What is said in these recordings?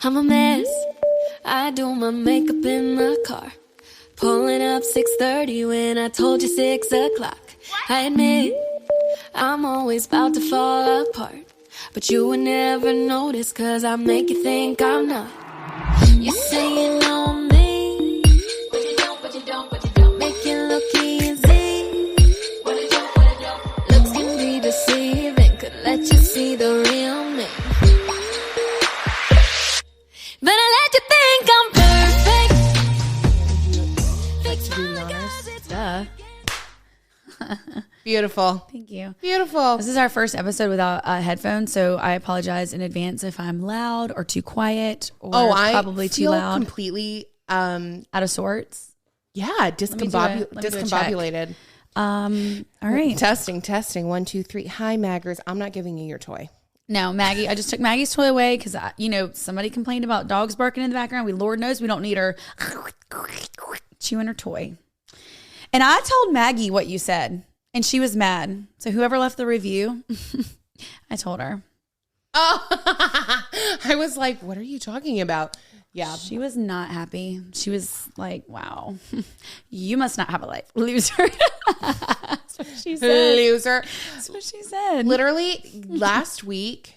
I'm a mess. I do my makeup in my car. Pulling up 6:30 when I told you 6 o'clock. I admit, I'm always about to fall apart. But you would never notice, cause I make you think I'm not. You say you know me, but you don't, but you don't, but you don't. Make it look easy, what you don't, what you don't. Looks can be deceiving, could let you see the real me. But I let you think I'm perfect. Like, to be honest, Duh. beautiful. Thank you. Beautiful. This is our first episode without headphones, so I apologize in advance if I'm loud or too quiet or probably too loud. Completely out of sorts. Yeah, discombobulated. All right. Testing. 1, 2, 3. Hi, Maggers. I'm not giving you your toy. No, Maggie. I just took Maggie's toy away because somebody complained about dogs barking in the background. Lord knows we don't need her chewing her toy. And I told Maggie what you said, and she was mad. So whoever left the review, I told her. Oh, I was like, what are you talking about? Yeah. She was not happy. She was like, wow, you must not have a life. Loser. That's what she said. Loser. That's what she said. Literally, last week,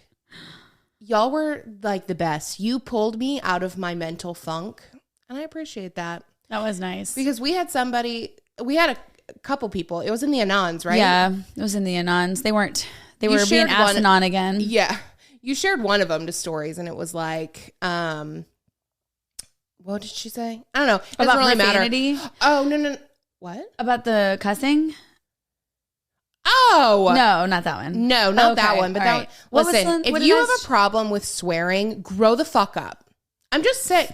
y'all were like the best. You pulled me out of my mental funk, and I appreciate that. That was nice. Because we had a couple people. It was in the Anons, right? Yeah, it was in the Anons. They were being shared anon again. Yeah. You shared one of them to stories, and it was like, what did she say? I don't know. It doesn't really profanity? matter. Oh, no. What? About the cussing? Oh. No, not that one. No, not that one. But that right. one. Listen, if you have a problem with swearing, grow the fuck up. I'm just saying,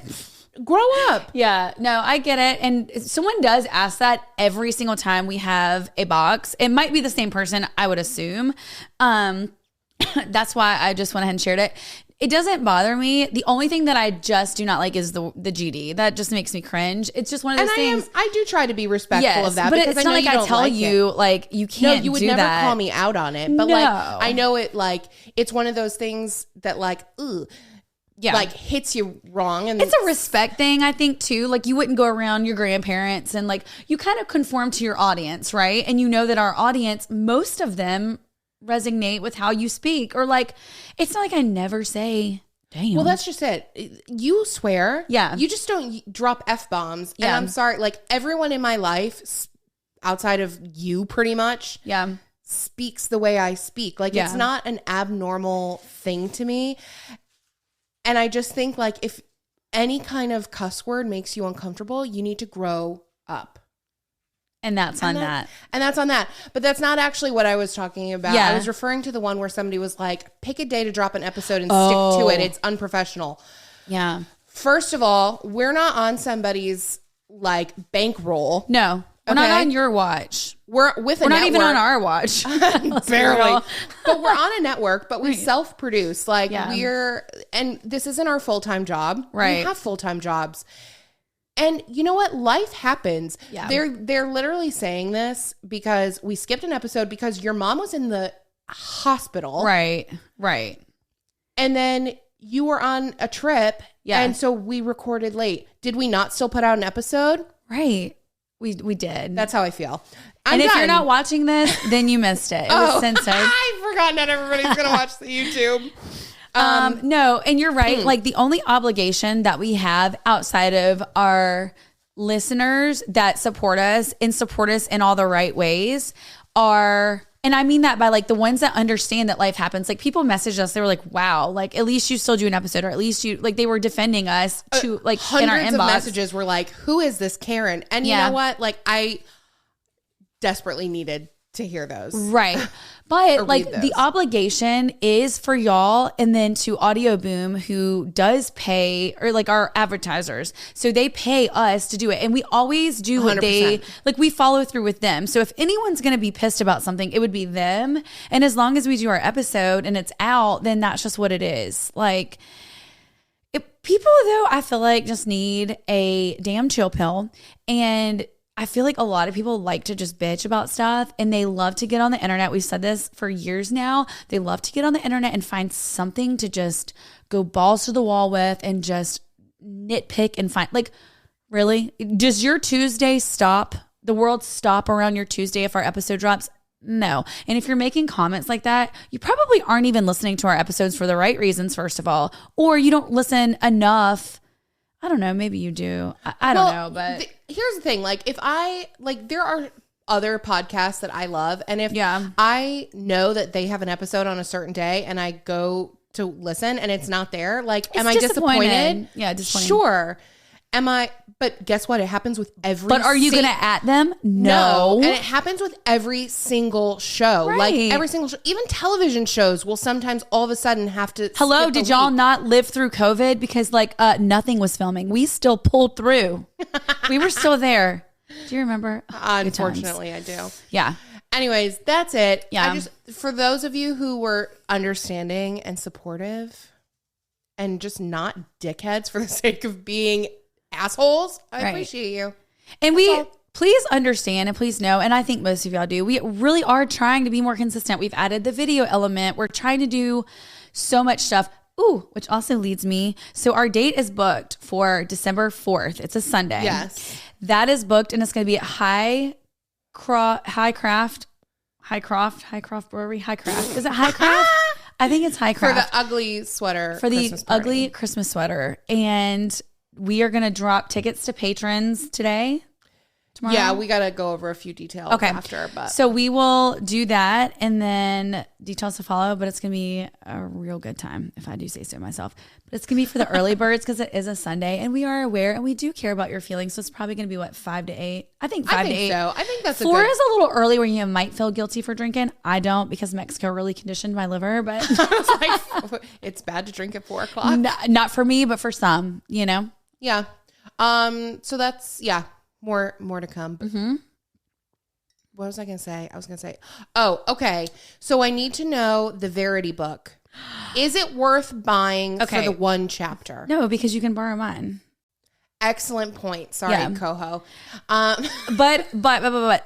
grow up. Yeah, no, I get it. And someone does ask that every single time we have a box. It might be the same person, I would assume. That's why I just went ahead and shared it. It doesn't bother me. The only thing that I just do not like is the GD. That just makes me cringe. It's just one of those things. I do try to be respectful of that. But it's not like I tell you, like, you can't do that. No, you would never call me out on it. But, no. like, I know it, like, it's one of those things that, like, yeah, like hits you wrong. And it's a respect thing, I think, too. Like, you wouldn't go around your grandparents and, like, you kind of conform to your audience, right? And you know that our audience, most of them resonate with how you speak, or like, it's not like I never say damn. Well, that's just it. You swear. Yeah. You just don't drop F-bombs. Yeah. And I'm sorry, like, everyone in my life outside of you pretty much speaks the way I speak. Like, it's not an abnormal thing to me. And I just think, like, if any kind of cuss word makes you uncomfortable, you need to grow up. And that's on that. And that's on that. But that's not actually what I was talking about. Yeah. I was referring to the one where somebody was like, pick a day to drop an episode and stick to it. It's unprofessional. Yeah. First of all, we're not on somebody's, like, bankroll. No. We're not on your watch. We're with a network. We're not even on our watch. Barely. But we're on a network, but we self-produce. Like, Yeah. and this isn't our full-time job. Right. We have full-time jobs. And you know what? Life happens. Yeah. They're literally saying this because we skipped an episode because your mom was in the hospital. Right. And then you were on a trip. Yeah. And so we recorded late. Did we not still put out an episode? Right. We did. That's how I feel. If you're not watching this, then you missed it. It was censored. I forgot not everybody's going to watch the YouTube. No, and you're right. Like, the only obligation that we have outside of our listeners that support us in all the right ways are, and I mean that by, like, the ones that understand that life happens. Like, people messaged us, they were like, wow, like, at least you still do an episode, or at least you, like, they were defending us to, like, in our inbox. Hundreds of messages were like, who is this Karen? And you know what? Like, I desperately needed to hear those. Right. But, like, the obligation is for y'all, and then to Audio Boom, who does pay, or, like, our advertisers. So they pay us to do it. And we always do what 100%. we follow through with them. So if anyone's going to be pissed about something, it would be them. And as long as we do our episode and it's out, then that's just what it is. Like, people, though, I feel like just need a damn chill pill. And I feel like a lot of people like to just bitch about stuff, and they love to get on the internet. We've said this for years now. They love to get on the internet and find something to just go balls to the wall with and just nitpick and find, like, really? Does your Tuesday stop? The world stop around your Tuesday if our episode drops? No. And if you're making comments like that, you probably aren't even listening to our episodes for the right reasons, first of all, or you don't listen enough. I don't know. Maybe you do. I don't know, but here's the thing. Like, if there are other podcasts that I love, and if I know that they have an episode on a certain day and I go to listen and it's not there, like, am I disappointed? Yeah, disappointed. Sure. Am I? But guess what? It happens with every. But are you going to at them? No. And it happens with every single show. Right. Like, every single show. Even television shows will sometimes all of a sudden have to. Hello, did y'all not live through COVID? Because like nothing was filming. We still pulled through. We were still there. Do you remember? Unfortunately, I do. Yeah. Anyways, that's it. Yeah. For those of you who were understanding and supportive and just not dickheads for the sake of being assholes, I appreciate you. And please understand and please know, and I think most of y'all do, we really are trying to be more consistent. We've added the video element. We're trying to do so much stuff. Ooh, which also leads me. So our date is booked for December 4th. It's a Sunday. Yes. That is booked, and it's going to be at Highcraft Brewery. Highcraft. Is it Highcraft? I think it's Highcraft. For the ugly sweater. For the ugly Christmas sweater. And we are going to drop tickets to patrons today. Tomorrow? Yeah, we got to go over a few details after. But so we will do that, and then details to follow, but it's going to be a real good time, if I do say so myself. But it's going to be for the early birds because it is a Sunday, and we are aware, and we do care about your feelings, so it's probably going to be, 5 to 8? I think 5 to 8. So. I think that's 4 is a little early where you might feel guilty for drinking. I don't, because Mexico really conditioned my liver, but it's bad to drink at 4 o'clock. Not for me, but for some, you know? Yeah. So that's, more to come. Mm-hmm. What was I going to say? Oh, okay. So I need to know the Verity book. Is it worth buying for the one chapter? No, because you can borrow mine. Excellent point. Sorry, CoHo. But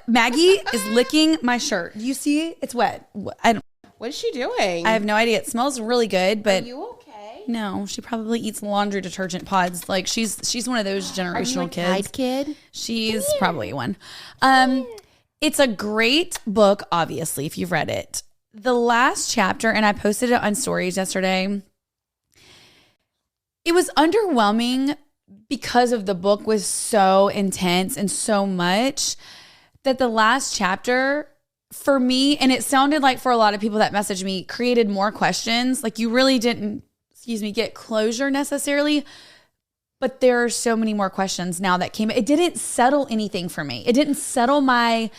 Maggie is licking my shirt. Do you see? It's wet. What is she doing? I have no idea. It smells really good, but are you okay? No, she probably eats laundry detergent pods. Like she's one of those generational kids. Tide kid? She's probably one. It's a great book, obviously, if you've read it. The last chapter, and I posted it on stories yesterday. It was underwhelming because of the book was so intense and so much that the last chapter for me, and it sounded like for a lot of people that messaged me, created more questions. Like you really didn't, get closure necessarily, but there are so many more questions now that came. It didn't settle anything for me. It didn't settle my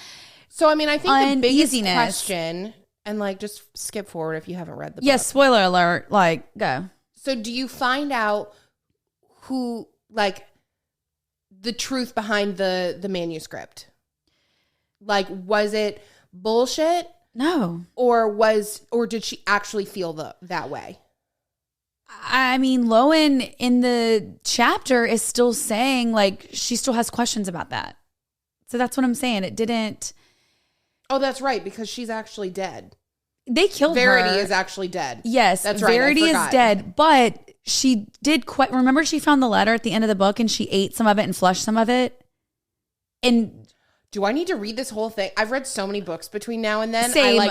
So, I mean, I think the biggest question, and like just skip forward if you haven't read the book. Yes, spoiler alert, like go. So do you find out who, like, the truth behind the manuscript? Like, was it bullshit? No. Or did she actually feel that way? I mean, Lowen in the chapter is still saying, like, she still has questions about that. So that's what I'm saying. It didn't. Oh, that's right, because she's actually dead. They killed her. Verity is actually dead. Yes, that's right. Verity is dead, but she did remember she found the letter at the end of the book and she ate some of it and flushed some of it? And do I need to read this whole thing? I've read so many books between now and then. Same.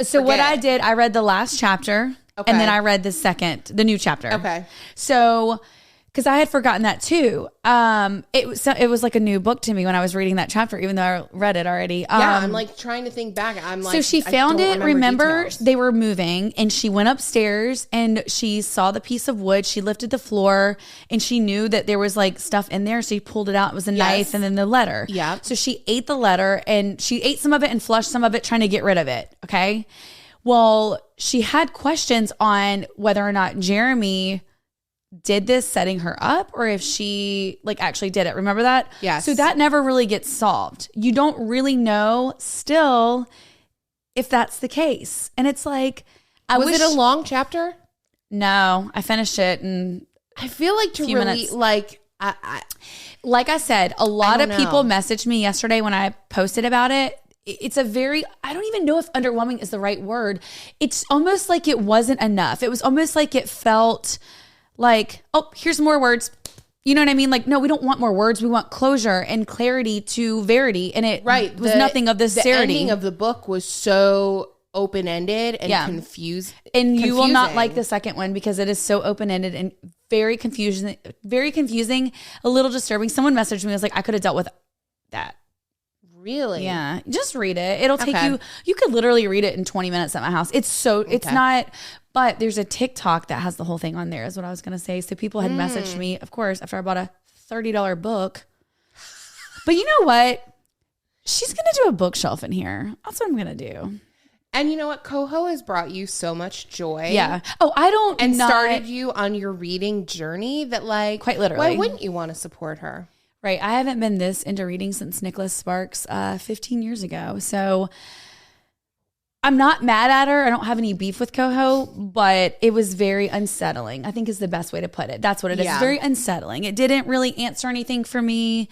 So what I did, I read the last chapter. Okay. And then I read the new chapter. Okay. So, because I had forgotten that too. It was like a new book to me when I was reading that chapter, even though I read it already. I'm like trying to think back. I'm like, so she found it. Remember, they were moving, and she went upstairs and she saw the piece of wood. She lifted the floor, and she knew that there was like stuff in there. So she pulled it out. It was a knife, and then the letter. Yeah. So she ate the letter, and she ate some of it and flushed some of it, trying to get rid of it. Okay. Well, she had questions on whether or not Jeremy did this setting her up or if she like actually did it. Remember that? Yes. So that never really gets solved. You don't really know still if that's the case. And it's like, was it a long chapter? No, I finished it and I feel like to really minutes. Like I said, a lot of people messaged me yesterday when I posted about it. It's a very, I don't even know if underwhelming is the right word. It's almost like it wasn't enough. It was almost like it felt like, oh, here's more words. You know what I mean? Like, no, we don't want more words. We want closure and clarity to verity. And it was nothing of this The ending of the book was so open-ended and confusing. And you will not like the second one because it is so open-ended and very confusing, a little disturbing. Someone messaged me, was like, I could have dealt with that. Really? Yeah. Just read it. It'll take you could literally read it in 20 minutes at my house. It's not, but there's a TikTok that has the whole thing on there is what I was going to say. So people had messaged me, of course, after I bought a $30 book. But you know what? She's going to do a bookshelf in here. That's what I'm going to do. And you know what? CoHo has brought you so much joy. Yeah. Oh, I don't. And started you on your reading journey that, like, quite literally. Why wouldn't you want to support her? Right. I haven't been this into reading since Nicholas Sparks 15 years ago. So I'm not mad at her. I don't have any beef with CoHo, but it was very unsettling, I think is the best way to put it. That's what it is. It's very unsettling. It didn't really answer anything for me.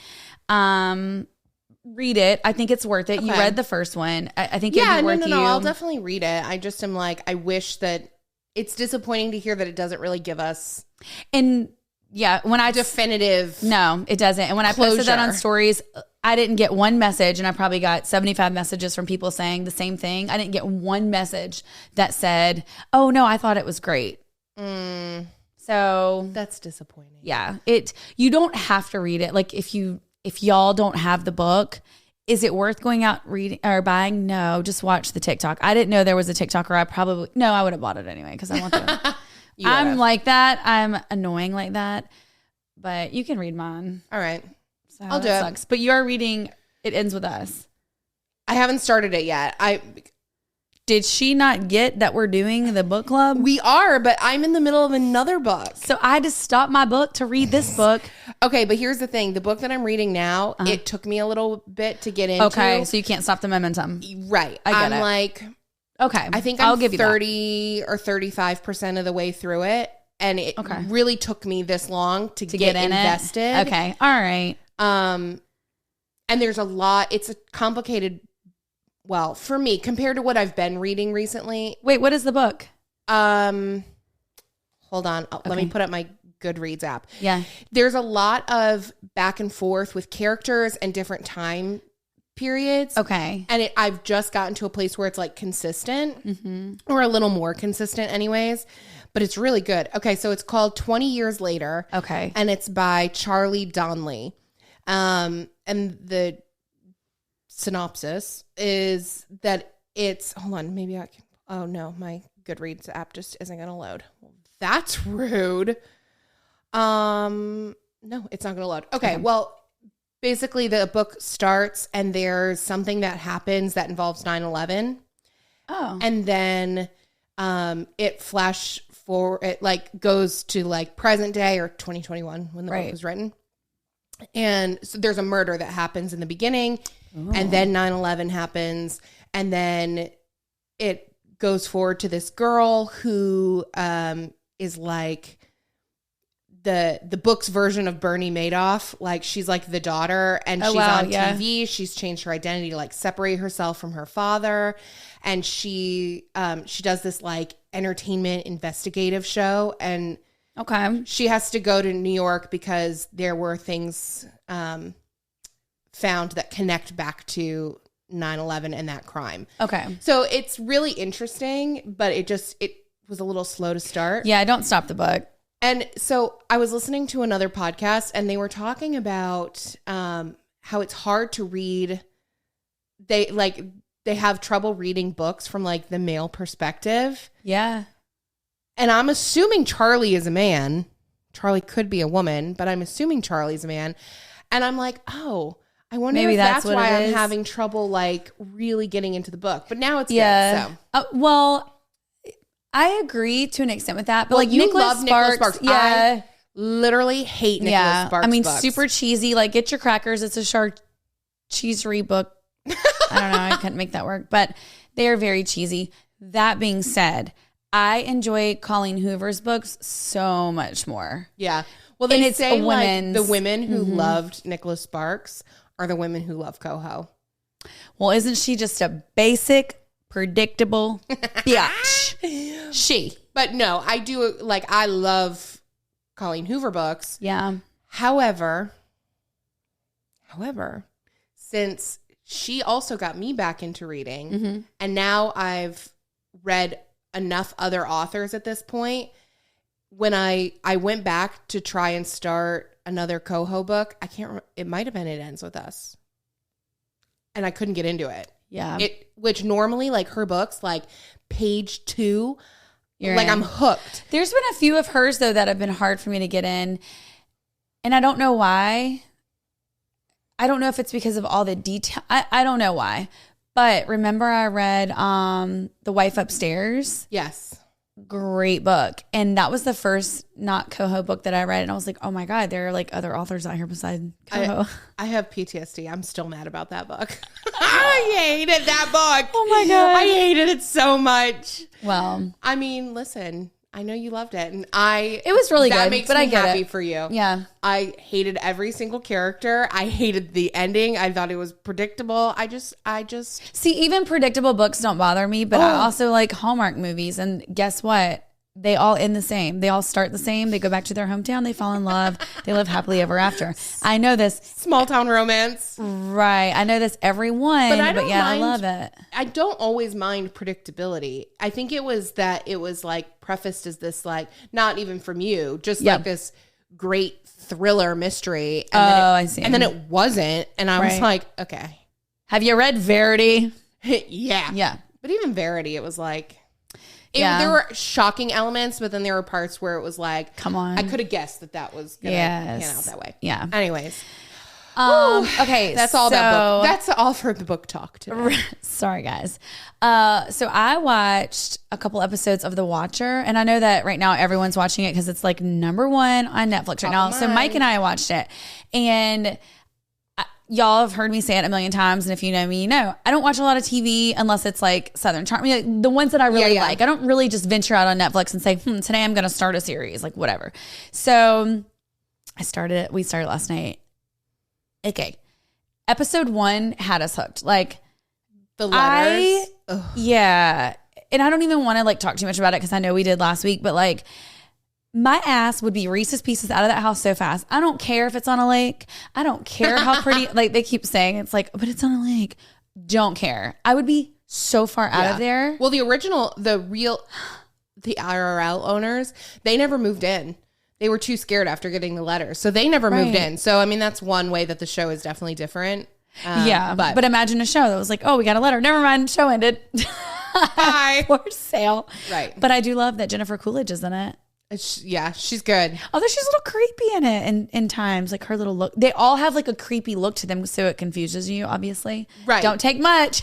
Read it. I think it's worth it. Okay. You read the first one. I think it'd be worth you. I'll definitely read it. I just am like, I wish that it's disappointing to hear that it doesn't really give us when I definitive. No, it doesn't. And when I posted that on stories, I didn't get one message, and I probably got 75 messages from people saying the same thing. I didn't get one message that said, "Oh no, I thought it was great." So that's disappointing. Yeah, you don't have to read it. Like if y'all don't have the book, is it worth going out reading or buying? No, just watch the TikTok. I didn't know there was a TikTok, or I would have bought it anyway because I want to. I'm like that. I'm annoying like that. But you can read mine. All right. So I'll do it. Sucks. But you are reading It Ends With Us. I haven't started it yet. Did she not get that we're doing the book club? We are, but I'm in the middle of another book. So I just stopped my book to read this book. Okay, but here's the thing. The book that I'm reading now, it took me a little bit to get into. Okay, so you can't stop the momentum. Right. I'm like... Okay. I think I'll give you 30 or 35% of the way through it. And it really took me this long to get invested. Okay. All right. And there's a lot. It's a complicated, well, for me, compared to what I've been reading recently. Wait, what is the book? Hold on. Let me put up my Goodreads app. Yeah. There's a lot of back and forth with characters and different time periods. Okay. And I've just gotten to a place where it's like consistent or a little more consistent anyways, but it's really good. Okay. So it's called 20 Years Later. Okay. And it's by Charlie Donnelly. And the synopsis is that hold on, maybe oh no, my Goodreads app just isn't going to load. Well, that's rude. No, it's not going to load. Okay. Well, basically, the book starts and there's something that happens that involves 9/11. Oh. And then it goes to like present day or 2021 when the book was written. And so there's a murder that happens in the beginning. Ooh. And then 9/11 happens. And then it goes forward to this girl who is like the book's version of Bernie Madoff. Like she's like the daughter and she's on TV. She's changed her identity to like separate herself from her father. And she does this like entertainment investigative show. And she has to go to New York because there were things found that connect back to 9/11 and that crime. Okay. So it's really interesting, but it was a little slow to start. Yeah, don't stop the book. And so I was listening to another podcast and they were talking about how it's hard to read. They have trouble reading books from like the male perspective. Yeah. And I'm assuming Charlie is a man. Charlie could be a woman, but I'm assuming Charlie's a man. And I'm like, oh, I wonder if that's why I'm having trouble like really getting into the book. But now it's good. So. Well, I agree to an extent with that, but like you love Nicholas Sparks. Yeah, I literally hate Nicholas Sparks. I mean, books. Super cheesy. Like, get your crackers. It's a charcuterie book. I don't know. I couldn't make that work, but they are very cheesy. That being said, I enjoy Colleen Hoover's books so much more. Yeah. Well, they say like the women who loved Nicholas Sparks are the women who love CoHo. Well, isn't she just a basic, predictable bitch? But no, I do like, I love Colleen Hoover books. Yeah. However, since she also got me back into reading, and now I've read enough other authors at this point, when I went back to try and start another CoHo book, I can't remember, it might have been It Ends With Us. And I couldn't get into it. Yeah. Which normally, like, her books, like, page 2, I'm hooked. There's been a few of hers, though, that have been hard for me to get in. And I don't know why. I don't know if it's because of all the detail. I don't know why. But remember I read The Wife Upstairs? Yes. Great book. And that was the first not CoHo book that I read. And I was like, oh my God, there are like other authors out here besides CoHo. I have PTSD. I'm still mad about that book. I hated that book. Oh my God. I hated it so much. Well, I mean, listen, I know you loved it. And it was really that good, makes but me I get happy it. for you. Yeah. I hated every single character. I hated the ending. I thought it was predictable. I just See, even predictable books don't bother me, but I also like Hallmark movies. And guess what? They all end the same. They all start the same. They go back to their hometown. They fall in love. They live happily ever after. I know this. Small town romance. Right. I know this every one, but I love it. I don't always mind predictability. I think it was like prefaced as this, like, not even from you, just like this great thriller mystery. And I see. And then it wasn't. And I was like, okay. Have you read Verity? Yeah. Yeah. But even Verity, it was like, there were shocking elements, but then there were parts where it was like, come on. I could have guessed that was going to pan out that way. Yeah. Anyways. Okay. That's all about book. That's all for the book talk today. Sorry, guys. So I watched a couple episodes of The Watcher, and I know that right now everyone's watching it because it's like number 1 on Netflix right now. So Mike and I watched it, and y'all have heard me say it a million times, and if you know me, you know I don't watch a lot of TV unless it's like Southern Charm, like the ones that I really like. I don't really just venture out on Netflix and say, today I'm going to start a series, like whatever. So we started last night. Okay. Episode 1 had us hooked. Like the letters. Yeah. And I don't even want to like talk too much about it because I know we did last week, but like my ass would be Reese's Pieces out of that house so fast. I don't care if it's on a lake. I don't care how pretty, like they keep saying it's like, but it's on a lake. Don't care. I would be so far out of there. Well, the IRL owners, they never moved in. They were too scared after getting the letter. So they never moved in. So, I mean, that's one way that the show is definitely different. But imagine a show that was like, oh, we got a letter. Never mind. Show ended. Bye. For sale. Right. But I do love that Jennifer Coolidge is in it. She's good. Although she's a little creepy in it in times. Like her little look. They all have like a creepy look to them, so it confuses you, obviously. Right. Don't take much.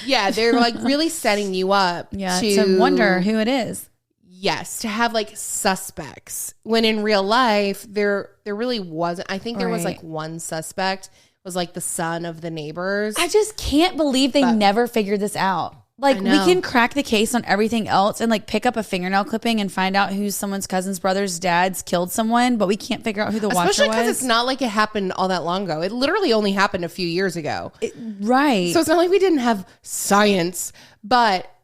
Yeah, they're like really setting you up to wonder who it is. Yes, to have like suspects. When in real life, there really wasn't. I think there was like one suspect, was like the son of the neighbors. I just can't believe they never figured this out. Like we can crack the case on everything else and like pick up a fingernail clipping and find out who someone's cousin's brother's dad's killed someone, but we can't figure out who the watcher was. Especially because it's not like it happened all that long ago. It literally only happened a few years ago. Right. So it's not like we didn't have science,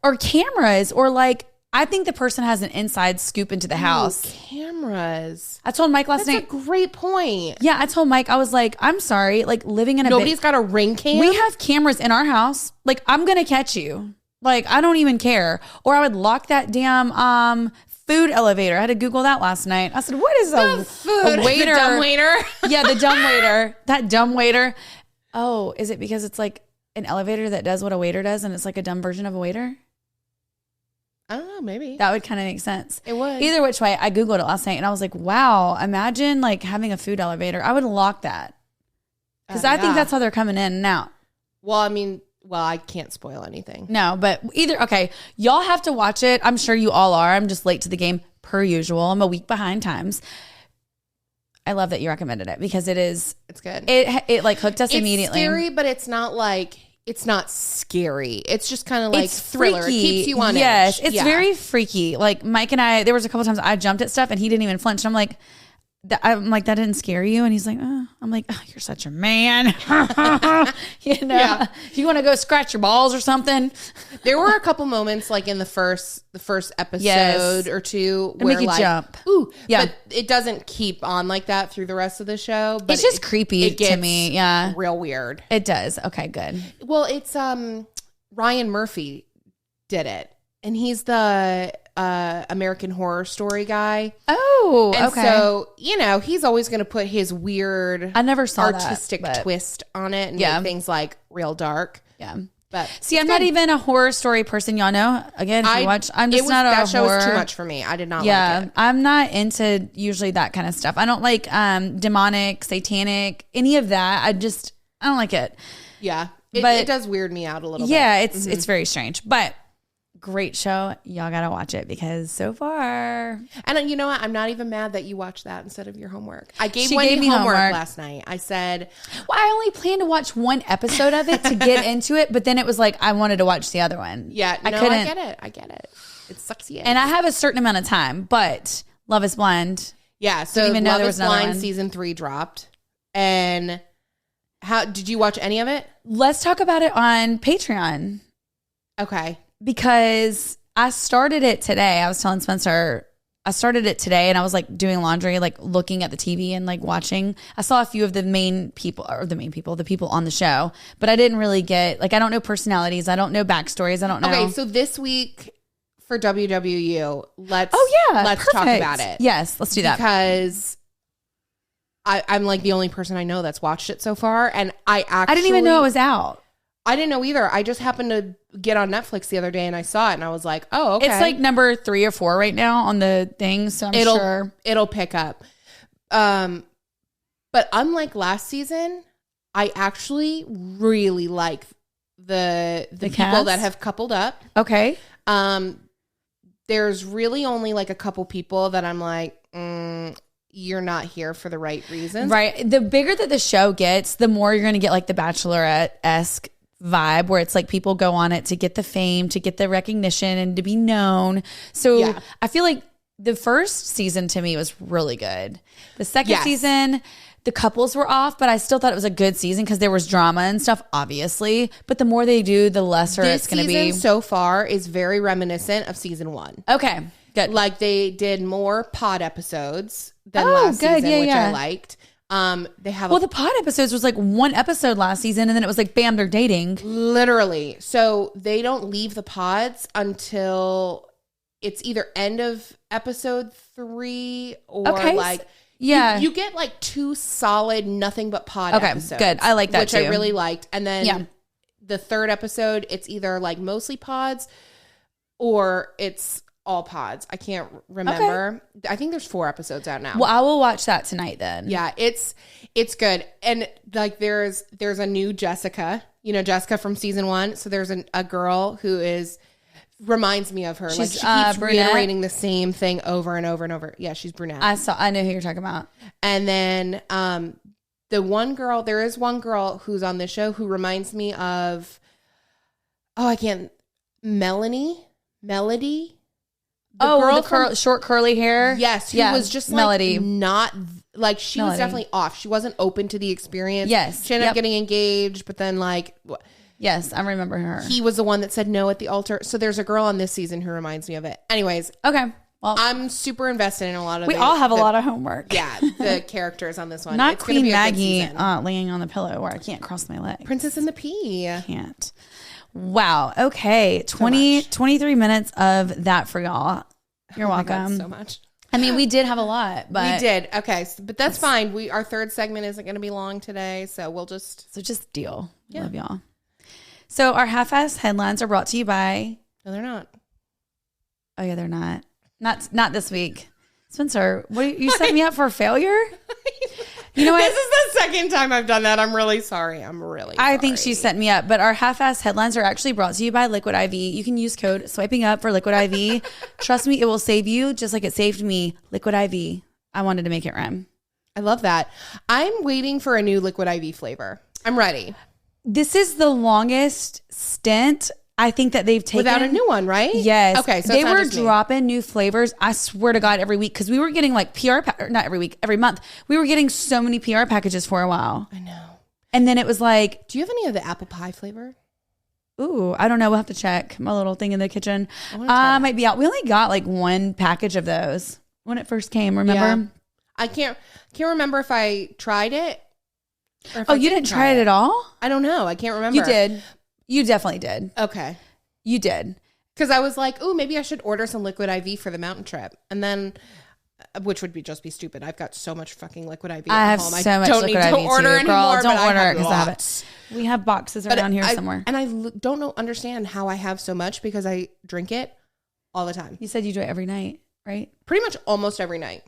or cameras, or like I think the person has an inside scoop into the house. Cameras. I told Mike last night. That's a great point. Yeah, I told Mike, I was like, I'm sorry, like living in nobody's got a ring cam. We have cameras in our house. Like I'm gonna catch you. Like I don't even care. Or I would lock that damn food elevator. I had to Google that last night. I said, what is a waiter? The dumb waiter. Yeah, the dumb waiter. That dumb waiter. Oh, is it because it's like an elevator that does what a waiter does, and it's like a dumb version of a waiter? I don't know, maybe. That would kind of make sense. It would. Either which way, I Googled it last night and I was like, wow, imagine like having a food elevator. I would lock that. Because I think that's how they're coming in and out. Well, I mean, I can't spoil anything. No, but y'all have to watch it. I'm sure you all are. I'm just late to the game per usual. I'm a week behind times. I love that you recommended it because it's good. It like hooked us immediately. It's scary, but it's not like... It's not scary. It's just kind of like thriller. Freaky. It keeps you on edge. Yes, it's very freaky. Like Mike and I, there was a couple times I jumped at stuff and he didn't even flinch. And I'm like, I'm like, that didn't scare you? And he's like, oh. I'm like, oh, you're such a man. You know, if you want to go scratch your balls or something. There were a couple moments like in the first episode or two where make you like, jump. Ooh, yeah. But it doesn't keep on like that through the rest of the show. But it's just creepy to me. Yeah. Real weird. It does. Okay, good. Well, it's Ryan Murphy did it. And he's the American Horror Story guy. Oh, and okay. So, you know, he's always going to put his weird I never saw artistic twist on it and make things like real dark. Yeah. But see, I'm not even a horror story person. Y'all know. Again, if you watch, I'm just not a that show horror. was too much for me. I did not like it. I'm not into usually that kind of stuff. I don't like demonic, satanic, any of that. I don't like it. Yeah. It does weird me out a little bit. Yeah, it's very strange. But great show. Y'all gotta watch it because so far. And you know what? I'm not even mad that you watched that instead of your homework. I gave Wendy homework last night. I said, well, I only planned to watch one episode of it to get into it, but then it was like I wanted to watch the other one. Yeah, I couldn't. I get it. It sucks you in. And I have a certain amount of time, but Love is Blind. Yeah, so didn't even know Love there is was another Blind one. season 3 dropped. And how did you watch any of it? Let's talk about it on Patreon. Okay. Because I started it today. I was telling Spencer, I started it today and I was like doing laundry, like looking at the TV and like watching. I saw a few of the people on the show, but I didn't really get, like, I don't know personalities. I don't know backstories. I don't know. Okay, so this week for WWU, let's perfect. talk about it. Yes, let's do that. Because I'm like the only person I know that's watched it so far. And I didn't even know it was out. I didn't know either. I just happened to get on Netflix the other day and I saw it and I was like, oh, okay. It's like number 3 or 4 right now on the thing. So I'm sure it'll pick up. But unlike last season, I actually really like the people cast? that have coupled up. Okay. There's really only like a couple people that I'm like, you're not here for the right reasons. Right. The bigger that the show gets, the more you're going to get like the Bachelorette-esque vibe where it's like people go on it to get the fame, to get the recognition and to be known. So I feel like the first season to me was really good. The second season, the couples were off, but I still thought it was a good season because there was drama and stuff, obviously. But the more they do, the lesser it's going to be. This season so far is very reminiscent of season 1. Okay, good. Like they did more pod episodes than last season, which I liked. They have the pod episodes was like one episode last season, and then it was like, bam, they're dating. Literally. So they don't leave the pods until it's either end of episode 3 or like you get like 2 solid nothing but pod episodes. Good. I like that which too. I really liked. And then the third episode, it's either like mostly pods or it's all pods. I can't remember. Okay. I think there's 4 episodes out now. Well, I will watch that tonight then. Yeah, it's good. And like there's a new Jessica, you know, Jessica from season 1. So there's a girl who reminds me of her. She's, like she keeps brunette? reiterating the same thing over and over and over. Yeah, she's brunette. I know who you're talking about. And then there is one girl who's on this show who reminds me of Melody. The short curly hair. Yes, who was just Melody. Like not like she was definitely off. She wasn't open to the experience. Yes, she ended up getting engaged, but then like, yes, I remember her. He was the one that said no at the altar. So there's a girl on this season who reminds me of it. Anyways, okay. Well, I'm super invested in a lot of. We all have a lot of homework. Yeah, the characters on this one. Not it's Queen Maggie laying on the pillow where I can't cross my legs. Princess and the Pea. Can't. Wow. Okay. 23 minutes of that for y'all. You're welcome. So much. I mean, we did have a lot, but we did. Okay, but that's fine. Our third segment isn't going to be long today, so we'll just deal. Yeah. Love y'all. So our half-ass headlines are brought to you by. No, they're not. Oh yeah, they're not. Not this week. Spencer, you set me up for failure? You know what? This is the second time I've done that. I'm really sorry. I think she set me up. But our half-ass headlines are actually brought to you by Liquid IV. You can use code swiping up for Liquid IV. Trust me, it will save you just like it saved me. Liquid IV. I wanted to make it rhyme. I love that. I'm waiting for a new Liquid IV flavor. I'm ready. This is the longest stint I think that they've taken without a new one, right? Yes. Okay. So they were dropping new flavors. I swear to God, every week, because we were getting like not every week, every month. We were getting so many PR packages for a while. I know. And then it was like, do you have any of the apple pie flavor? Ooh, I don't know. We'll have to check my little thing in the kitchen. Might be out. We only got like one package of those when it first came. Remember? Yeah. I can't remember if I tried it. Oh, you didn't try it at all? I don't know. I can't remember. You did. You definitely did. Okay. You did. Because I was like, oh, maybe I should order some liquid IV for the mountain trip. And then, which would just be stupid. I've got so much fucking liquid IV I at have home. So much liquid IV don't order too. Girl, anymore, don't but order it because I have it. We have boxes around here somewhere. And I don't understand how I have so much because I drink it all the time. You said you do it every night, right? Pretty much almost every night.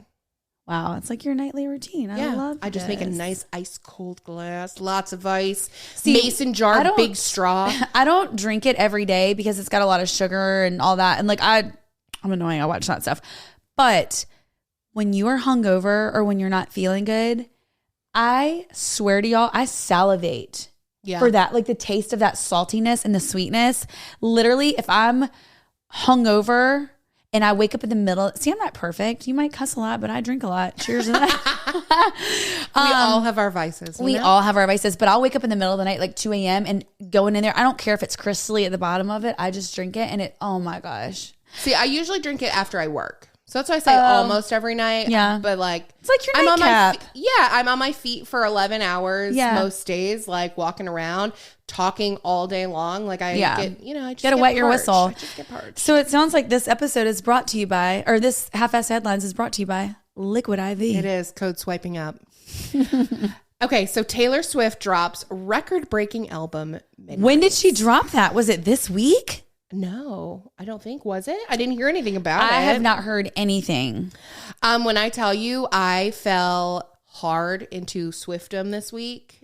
Wow, it's like your nightly routine. I love I just this. make a nice ice cold glass, lots of ice, mason jar, big straw. I don't drink it every day because it's got a lot of sugar and all that. And like I'm annoying. I watch that stuff. But when you are hungover or when you're not feeling good, I swear to y'all, I salivate for that. Like the taste of that saltiness and the sweetness. Literally, if I'm hungover and I wake up in the middle. See, I'm not perfect. You might cuss a lot, but I drink a lot. Cheers to that. We all have our vices. We all have our vices, but I'll wake up in the middle of the night, like 2 a.m. and going in there. I don't care if it's crystally at the bottom of it. I just drink it and it, oh my gosh. See, I usually drink it after I work. So that's why I say almost every night. Yeah. But like, it's like your nightcap. I'm on my feet for 11 hours most days, like walking around, talking all day long. Like I get, I just gotta wet your whistle. I just get parched. So it sounds like this episode is brought to you by, or this half-ass headlines is brought to you by Liquid IV. It is code swiping up. Okay. So Taylor Swift drops record-breaking album. Midnight. When did she drop that? Was it this week? No, I don't think. Was it? I didn't hear anything about it. I have not heard anything. When I tell you, I fell hard into Swiftum this week.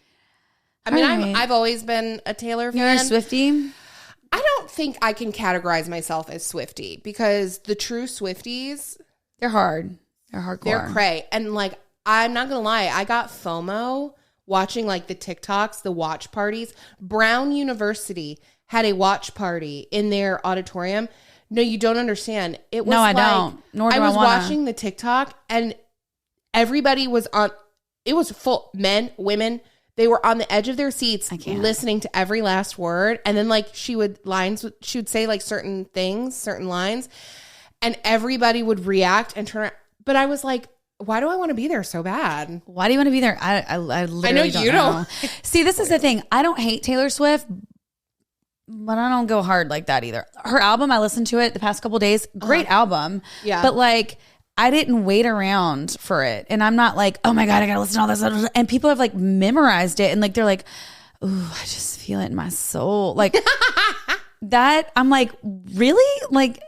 I mean, I've always been a Taylor fan. You're a Swiftie? I don't think I can categorize myself as Swiftie because the true Swifties, they're hard. They're hardcore. They're cray. And like, I'm not going to lie. I got FOMO watching like the TikToks, the watch parties. Brown University had a watch party in their auditorium. No, you don't understand. It was I don't. Nor do I was wanna. watching the TikTok and everybody was on. It was full. Men, women. They were on the edge of their seats listening to every last word. And then like she would say like certain things, certain lines. And everybody would react and turn around. But I was like, why do I want to be there so bad? Why do you want to be there? I literally know you don't. See, this is the thing. I don't hate Taylor Swift, but I don't go hard like that either. Her album, I listened to it the past couple of days. Great album. Yeah. But like, I didn't wait around for it. And I'm not like, oh my God, I got to listen to all this. And people have like memorized it. And like, they're like, ooh, I just feel it in my soul. Like that. I'm like, really? Like,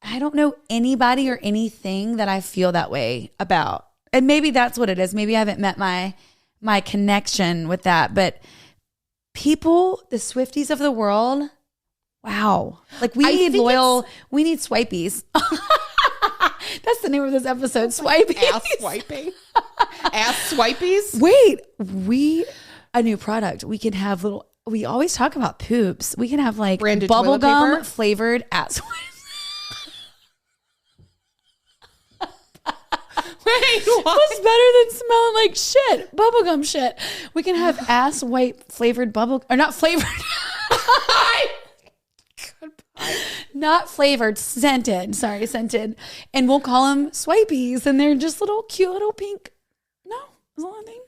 I don't know anybody or anything that I feel that way about. And maybe that's what it is. Maybe I haven't met my connection with that. But people, the Swifties of the world, wow. Like we need Swipies. That's the name of this episode, Swipies. Ass swiping. Ass Swipies. Wait, a new product. We can have we always talk about poops. We can have like branded bubblegum flavored ass wipes. Wait, what? What's better than smelling like shit? Bubblegum shit. We can have ass wipe flavored or not flavored. Not flavored, scented. Sorry, scented. And we'll call them Swipies. And they're just little cute little pink. No, is that a thing?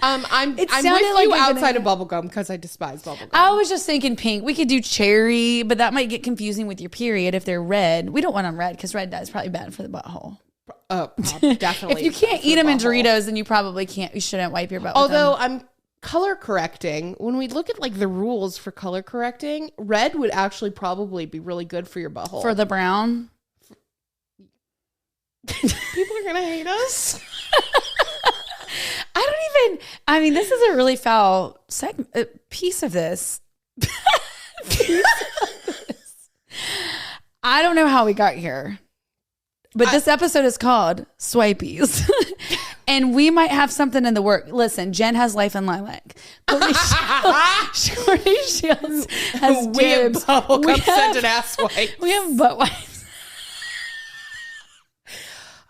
I'm with you outside of bubblegum because I despise bubblegum. I was just thinking pink. We could do cherry, but that might get confusing with your period if they're red. We don't want them red because red dye is probably bad for the butthole. Definitely. If you can't eat them in Doritos, then you probably can't. You shouldn't wipe your butt. Although I'm color correcting. When we look at like the rules for color correcting, red would actually probably be really good for your butthole. For the brown, people are gonna hate us. I mean, this is a really foul piece of this. I don't know how we got here, but this episode is called Swipies. And we might have something in the work. Listen, Jen has Life in Lilac. Shorty Shields has We have Dibs. bubblegum scented ass wipes. We have butt wipes.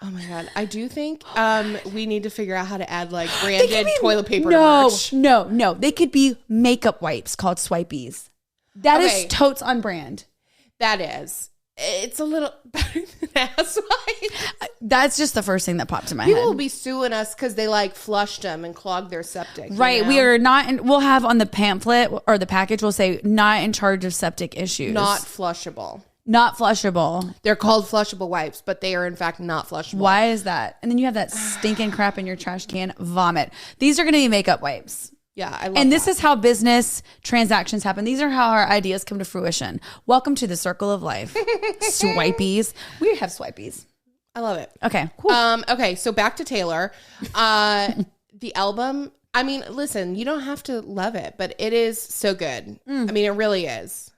Oh my God. I do think we need to figure out how to add like branded toilet paper to merch. No. They could be makeup wipes called Swipies. That is totes on brand. That is. It's a little better than ass wipes. That's just the first thing that popped in my People head. will be suing us because they like flushed them and clogged their septic. Right. You know? We are not, we'll have on the pamphlet or the package, we'll say not in charge of septic issues. Not flushable. Not flushable. They're called flushable wipes, but they are in fact not flushable. Why is that? And then you have that stinking crap in your trash can. Vomit. These are going to be makeup wipes. Yeah, I love And this that. is how business transactions happen. These are how our ideas come to fruition. Welcome to the circle of life. Swipies. We have Swipies. I love it. Okay, cool. Okay, so back to Taylor. The album, I mean, listen, you don't have to love it, but it is so good. I mean, it really is.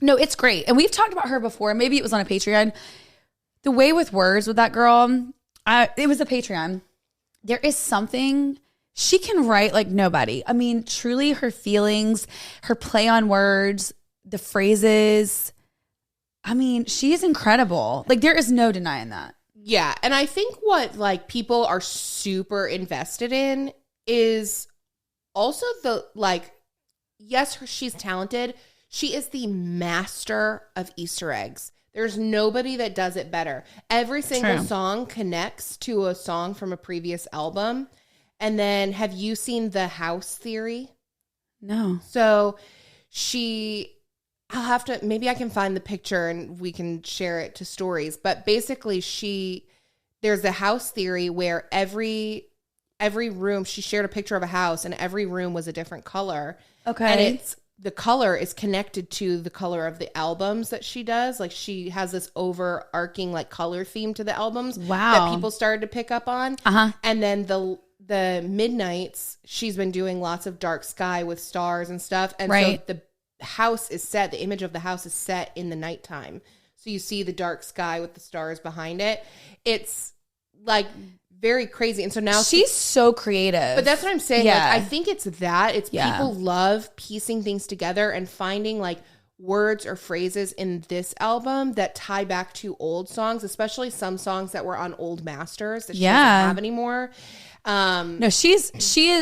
No, it's great. And we've talked about her before. Maybe it was on a Patreon. The way with words with that girl, it was a Patreon. There is something, she can write like nobody. I mean, truly her feelings, her play on words, the phrases. I mean, she is incredible. Like there is no denying that. Yeah, and I think what like people are super invested in is also the like, yes, she's talented. She is the master of Easter eggs. There's nobody that does it better. Every single song connects to a song from a previous album. And then have you seen The House Theory? No. So I'll have to, maybe I can find the picture and we can share it to stories. But basically there's a house theory where every room, she shared a picture of a house and every room was a different color. Okay. And the color is connected to the color of the albums that she does. Like she has this overarching like color theme to the albums that people started to pick up on. Uh-huh. And then the Midnights, she's been doing lots of dark sky with stars and stuff. And so the house is set, the image of the house is set in the nighttime. So you see the dark sky with the stars behind it. It's like very crazy. And so now she's so creative. But that's what I'm saying. Yeah. Like, I think it's that. It's people love piecing things together and finding like words or phrases in this album that tie back to old songs, especially some songs that were on old masters that she doesn't have anymore. No, she is,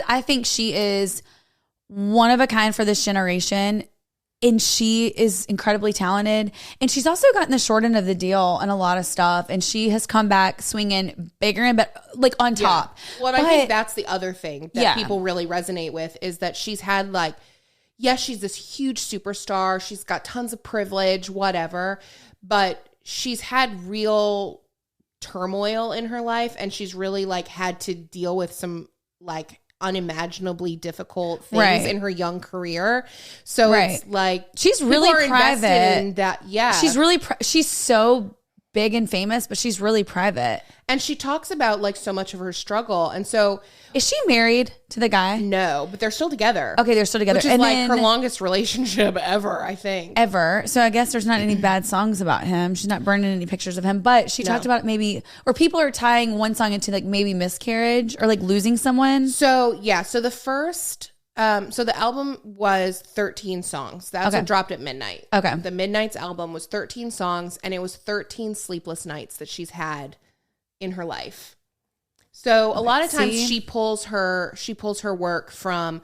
I think she is one of a kind for this generation. And she is incredibly talented. And she's also gotten the short end of the deal on a lot of stuff. And she has come back swinging bigger and better, like on top. Well, I think that's the other thing that people really resonate with is that she's had like, yes, she's this huge superstar. She's got tons of privilege, whatever. But she's had real turmoil in her life. And she's really like had to deal with some like unimaginably difficult things in her young career. So it's like she's really private in that. Yeah. She's really she's so big and famous, but she's really private. And she talks about like so much of her struggle. And so is she married to the guy? No, but they're still together. Okay, they're still together. Which is like her longest relationship ever, I think. Ever. So I guess there's not any bad songs about him. She's not burning any pictures of him. But she talked about maybe, or people are tying one song into like maybe miscarriage or like losing someone. So yeah, so the first, so the album was 13 songs. That's what dropped at midnight. Okay. The Midnight's album was 13 songs and it was 13 sleepless nights that she's had in her life. So a lot of times she pulls her work from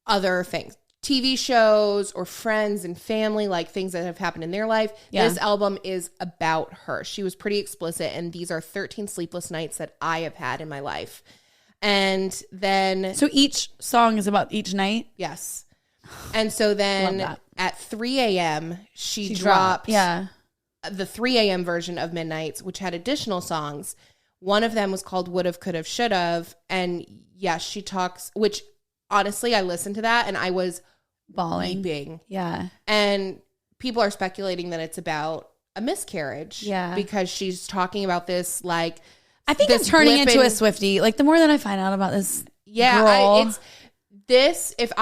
other things, TV shows or friends and family, like things that have happened in their life. Yeah. This album is about her. She was pretty explicit. And these are 13 sleepless nights that I have had in my life. And then... So each song is about each night? Yes. And so then at 3 a.m., she dropped the 3 a.m. version of Midnights, which had additional songs. One of them was called Would've, Could've, Should've. And yes, she talks, which honestly, I listened to that and I was bawling. Weeping. Yeah. And people are speculating that it's about a miscarriage. Yeah. Because she's talking about this, like... I think it's turning into a Swiftie. Like, the more that I find out about this girl. If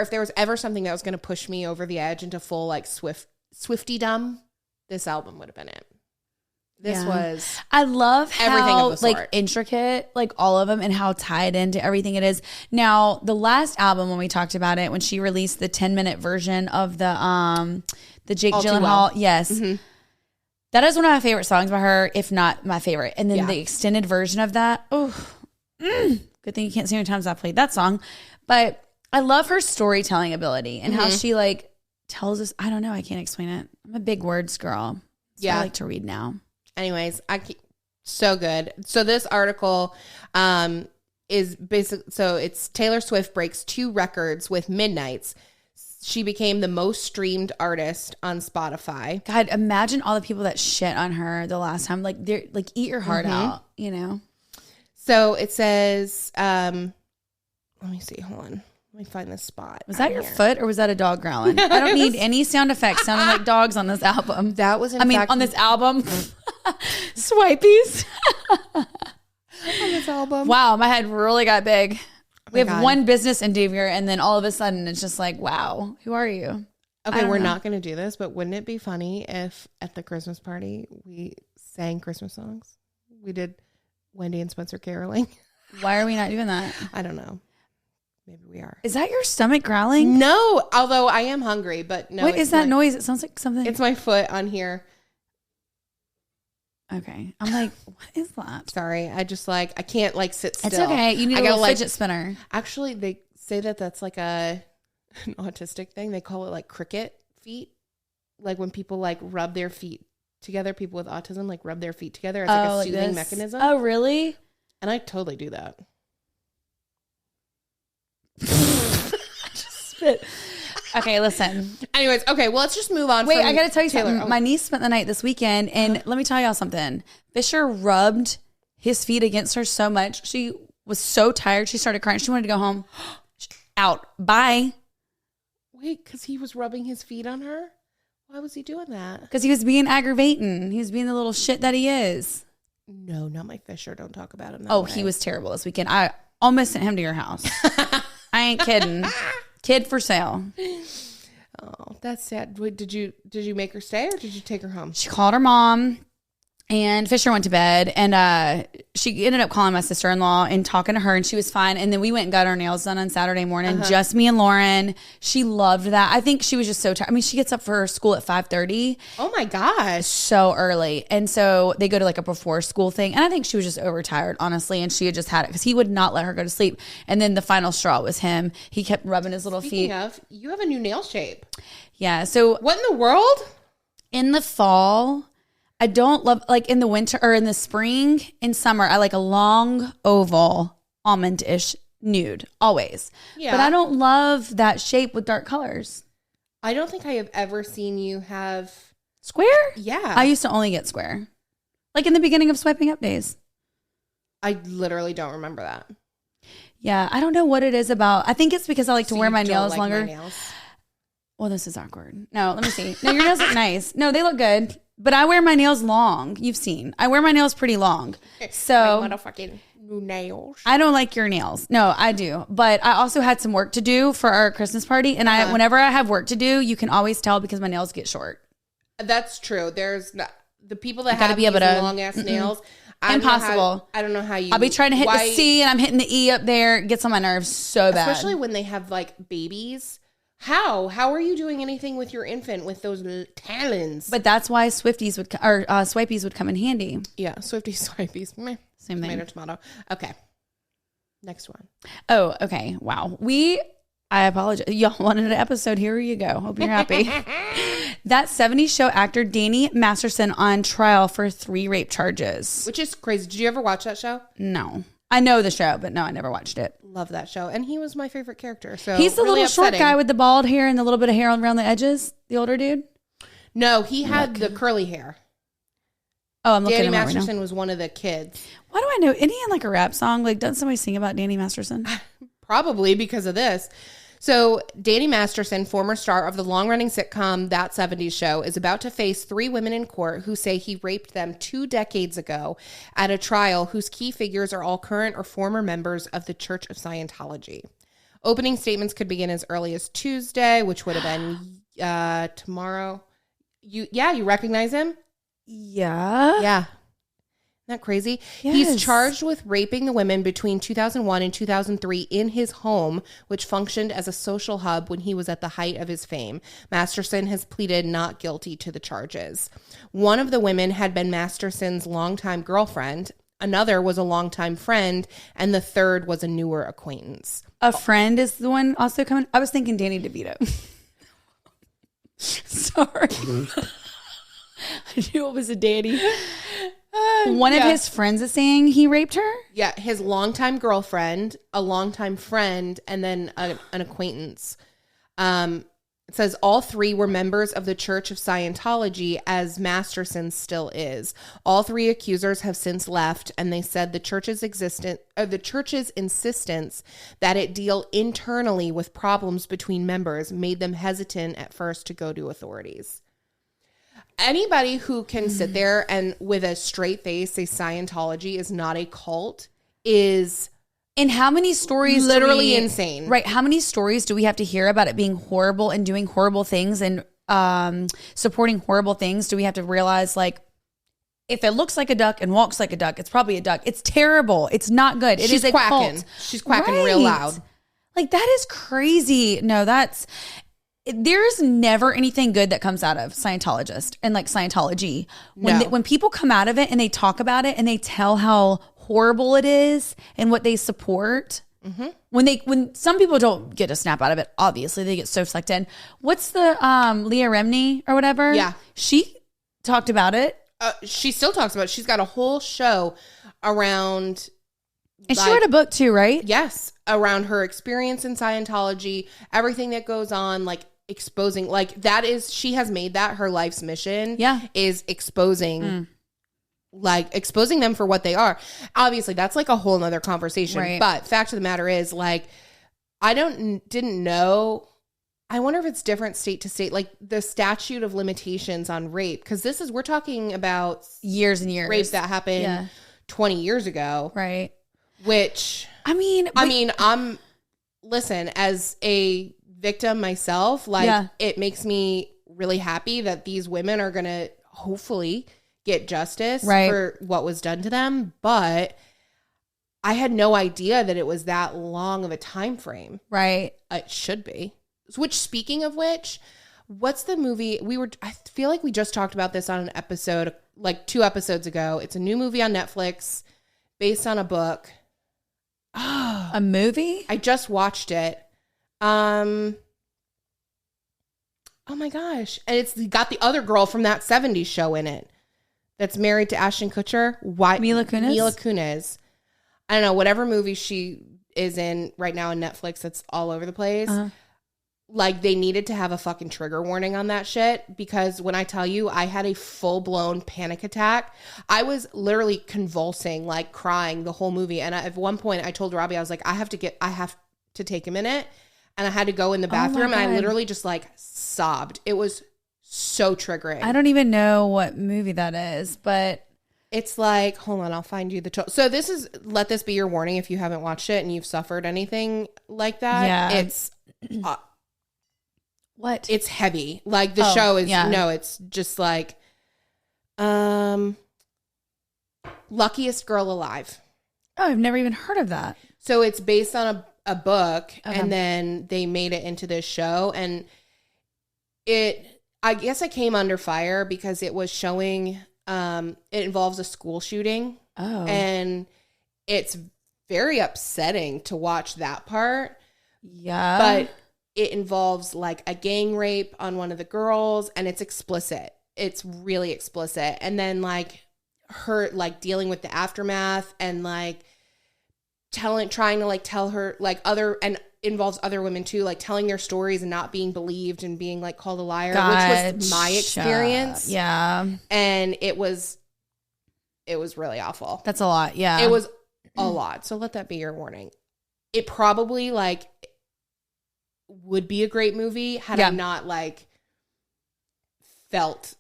there was ever something that was going to push me over the edge into full, like, Swiftiedom, this album would have been it. This was I love how like sort. intricate, like all of them, and how tied into everything it is. Now, the last album when we talked about it, when she released the 10-minute version of the Jake Gyllenhaal, yes. Mm-hmm. That is one of my favorite songs by her, if not my favorite. And then the extended version of that, good thing you can't see how many times I played that song. But I love her storytelling ability and how she like tells us, I don't know, I can't explain it. I'm a big words girl. So I like to read now. Anyways, so good. So this article is basically, so it's Taylor Swift breaks 2 records with Midnights. She became the most streamed artist on Spotify. God, imagine all the people that shit on her the last time. Like, they're like, eat your heart out, you know? So it says, let me see, hold on. Let me find this spot. Was that your foot or was that a dog growling? I don't need any sound effects sounding like dogs on this album. That was, on this album. Swipies. On this album. Wow, my head really got big. We have one business endeavor, and then all of a sudden it's just like, wow, who are you? Okay, we're not going to do this, but wouldn't it be funny if at the Christmas party we sang Christmas songs? We did Wendy and Spencer caroling. Why are we not doing that? I don't know. Maybe we are. Is that your stomach growling? No, although I am hungry, but no. What is that noise? It sounds like something. It's my foot on here. Okay. I'm like, what is that? Sorry. I just I can't sit still. It's okay. You need a little fidget spinner. Actually, they say that that's like an autistic thing. They call it like cricket feet. Like when people rub their feet together, people with autism rub their feet together. It's like a soothing mechanism. Oh, really? And I totally do that. I just spit. Okay, listen. Anyways, okay, well, let's just move on. Wait, I got to tell you something. Oh. My niece spent the night this weekend, and let me tell y'all something. Fisher rubbed his feet against her so much. She was so tired. She started crying. She wanted to go home. Out. Bye. Wait, because he was rubbing his feet on her? Why was he doing that? Because he was being aggravating. He was being the little shit that he is. No, not my Fisher. Don't talk about him that way. He was terrible this weekend. I almost sent him to your house. I ain't kidding. Kid for sale. Oh, that's sad. Wait, did you make her stay or did you take her home? She called her mom, and Fisher went to bed, and she ended up calling my sister-in-law and talking to her, and she was fine. And then we went and got our nails done on Saturday morning, just me and Lauren. She loved that. I think she was just so tired. I mean, she gets up for her school at 5:30. Oh my gosh. So early. And so they go to a before school thing. And I think she was just overtired, honestly. And she had just had it because he would not let her go to sleep. And then the final straw was him. He kept rubbing his little feet. Speaking of, you have a new nail shape. Yeah. So what in the world? In the fall, I don't love, in the winter or in the spring, in summer, I like a long oval almond-ish nude, always. Yeah. But I don't love that shape with dark colors. I don't think I have ever seen you have... Square? Yeah. I used to only get square. In the beginning of Swiping Up days. I literally don't remember that. Yeah, I don't know what it is about. I think it's because I like to wear my nails longer. My nails? Well, this is awkward. No, let me see. No, your nails look nice. No, they look good. But I wear my nails long. You've seen. I wear my nails pretty long. So my motherfucking nails. I don't like your nails. No, I do. But I also had some work to do for our Christmas party. And whenever I have work to do, you can always tell because my nails get short. That's true. There's not, the people that have these long ass nails. Impossible. I don't know how you. I'll be trying to hit the C and I'm hitting the E up there. It gets on my nerves so bad. Especially when they have babies. How are you doing anything with your infant with those talons? But that's why Swifties would Swipies would come in handy. Yeah, Swifties, Swipies, meh. Same thing. Tomato. Okay, next one. Oh, okay. Wow. I apologize. Y'all wanted an episode. Here you go. Hope you're happy. That 70s show actor Danny Masterson on trial for 3 rape charges, which is crazy. Did you ever watch that show? No. I know the show, but no, I never watched it. Love that show. And he was my favorite character. So he's the really little short guy with the bald hair and the little bit of hair around the edges, the older dude? No, he had the curly hair. Oh, I'm looking at Danny him Masterson right now. Was one of the kids. Why do I know? Isn't he in a rap song? Doesn't somebody sing about Danny Masterson? Probably because of this. So Danny Masterson, former star of the long-running sitcom That 70s Show, is about to face 3 women in court who say he raped them 2 decades ago at a trial whose key figures are all current or former members of the Church of Scientology. Opening statements could begin as early as Tuesday, which would have been tomorrow. You recognize him? Yeah. Yeah. Isn't that crazy? Yes. He's charged with raping the women between 2001 and 2003 in his home, which functioned as a social hub when he was at the height of his fame. Masterson has pleaded not guilty to the charges. One of the women had been Masterson's longtime girlfriend. Another was a longtime friend. And the third was a newer acquaintance. A friend is the one also coming. I was thinking Danny DeVito. Sorry. I knew it was a Danny. One of his friends is saying he raped her? Yeah, his longtime girlfriend, a longtime friend, and then an acquaintance. It says all three were members of the Church of Scientology, as Masterson still is. All three accusers have since left, and they said the church's insistence that it deal internally with problems between members made them hesitant at first to go to authorities. Anybody who can sit there and with a straight face say Scientology is not a cult is... And how many stories... Literally insane. Right. How many stories do we have to hear about it being horrible and doing horrible things and supporting horrible things? Do we have to realize, like, if it looks like a duck and walks like a duck, it's probably a duck. It's terrible. It's not good. It is a quacking. cult. She's quacking real loud. Like, that is crazy. No, that's... There's never anything good that comes out of Scientologist and like Scientology. When people come out of it and they talk about it and they tell how horrible it is and what they support. Mm-hmm. When some people don't get a snap out of it, obviously they get so sucked in. What's the Leah Remini or whatever? Yeah, she talked about it. She still talks about it. She's got a whole show around. And she wrote a book too, right? Yes, around her experience in Scientology, everything that goes on, like exposing, like that is, she has made that her life's mission. Yeah, is exposing, like exposing them for what they are. Obviously, that's like a whole nother conversation. Right. But fact of the matter is, like, I didn't know. I wonder if it's different state to state, like the statute of limitations on rape, because we're talking about years and years rape that happened 20 years ago, right? Which listen, as a victim myself, like it makes me really happy that these women are going to hopefully get justice for what was done to them. But I had no idea that it was that long of a time frame. Right. It should be. Which, speaking of which, what's the movie I feel like we just talked about this on an episode, like 2 episodes ago. It's a new movie on Netflix based on a book. Oh, a movie? I just watched it. Oh my gosh. And it's got the other girl from that 70s show in it that's married to Ashton Kutcher. Mila Kunis? Mila Kunis. I don't know, whatever movie she is in right now on Netflix that's all over the place. Like, they needed to have a fucking trigger warning on that shit, because when I tell you I had a full-blown panic attack, I was literally convulsing, like crying the whole movie. And at one point I told Robbie, I was like, I have to take a minute. And I had to go in the bathroom, and I literally just like sobbed. It was so triggering. I don't even know what movie that is, but it's like, hold on, I'll find you the so this is, let this be your warning if you haven't watched it and you've suffered anything like that. Yeah. It's what? It's heavy. Like the show is it's just like Luckiest Girl Alive. Oh, I've never even heard of that. So it's based on a book, and then they made it into this show, and I guess I came under fire because it was showing it involves a school shooting. Oh. And it's very upsetting to watch that part. Yeah. But it involves like a gang rape on one of the girls, and it's explicit. It's really explicit. And then like her like dealing with the aftermath, and like trying to like tell her like and involves other women too, like telling their stories and not being believed and being like called a liar, which was my experience. Yeah. And it was really awful. That's a lot. Yeah. It was a lot. So let that be your warning. It probably like would be a great movie had I not like felt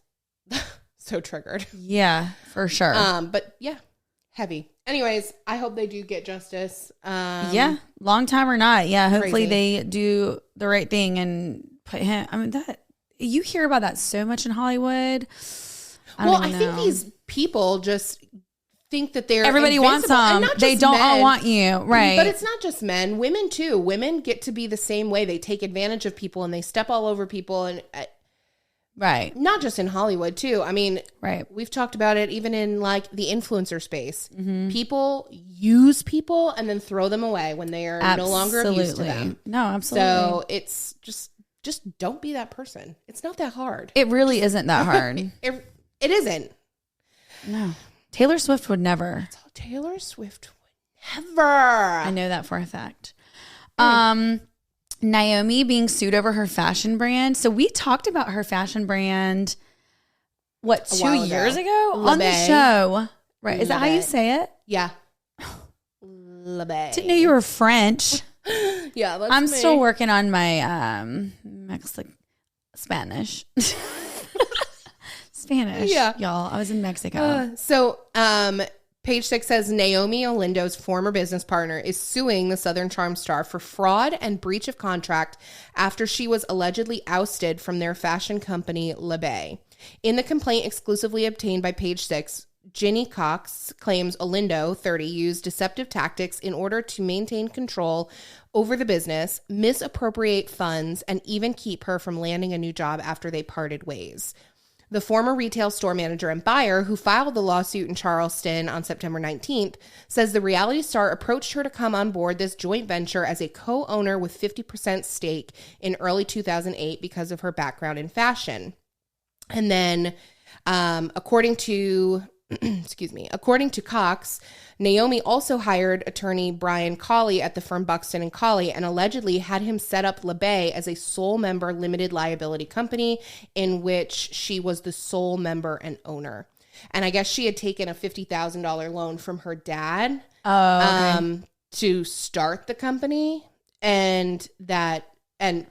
so triggered. Yeah, for sure. But yeah, heavy. Anyways, I hope they do get justice. Yeah, long time or not. Yeah, hopefully they do the right thing and put him. I mean, that you hear about that so much in Hollywood. I think these people just think that they're everybody wants them. They don't all want you, right? But it's not just men. Women too. Women get to be the same way. They take advantage of people and they step all over people, and right. Not just in Hollywood too. I mean, right. We've talked about it even in like the influencer space. Mm-hmm. People use people and then throw them away when they are no longer of use to them. No, absolutely. So it's just don't be that person. It's not that hard. It really isn't that hard. It isn't. No. Taylor Swift would never. Taylor Swift would never. I know that for a fact. Naomi being sued over her fashion brand. So we talked about her fashion brand, 2 years ago? On the show. Right. Is that how you say it? Yeah. LeBay. Didn't know you were French. Yeah, that's I'm me. still working on my Spanish. Spanish. Yeah. Y'all, I was in Mexico. Page 6 says Naomi Olindo's former business partner is suing the Southern Charm star for fraud and breach of contract after she was allegedly ousted from their fashion company, LeBay. In the complaint exclusively obtained by Page 6, Ginny Cox claims Olindo, 30, used deceptive tactics in order to maintain control over the business, misappropriate funds, and even keep her from landing a new job after they parted ways. The former retail store manager and buyer who filed the lawsuit in Charleston on September 19th says the reality star approached her to come on board this joint venture as a co-owner with 50% stake in early 2008 because of her background in fashion. And then according to Cox, Naomi also hired attorney Brian Colley at the firm Buxton & Colley and allegedly had him set up LeBay as a sole member limited liability company in which she was the sole member and owner. And I guess she had taken a $50,000 loan from her dad to start the company. And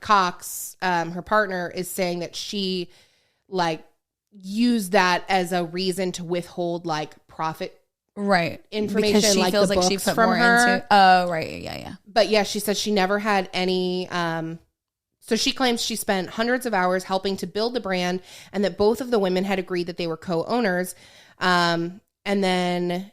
Cox, her partner, is saying that she use that as a reason to withhold profit information, because she feels like she put from more her. Into. Oh, right, yeah. But yeah, she said she never had any. So she claims she spent hundreds of hours helping to build the brand, and that both of the women had agreed that they were co-owners. And then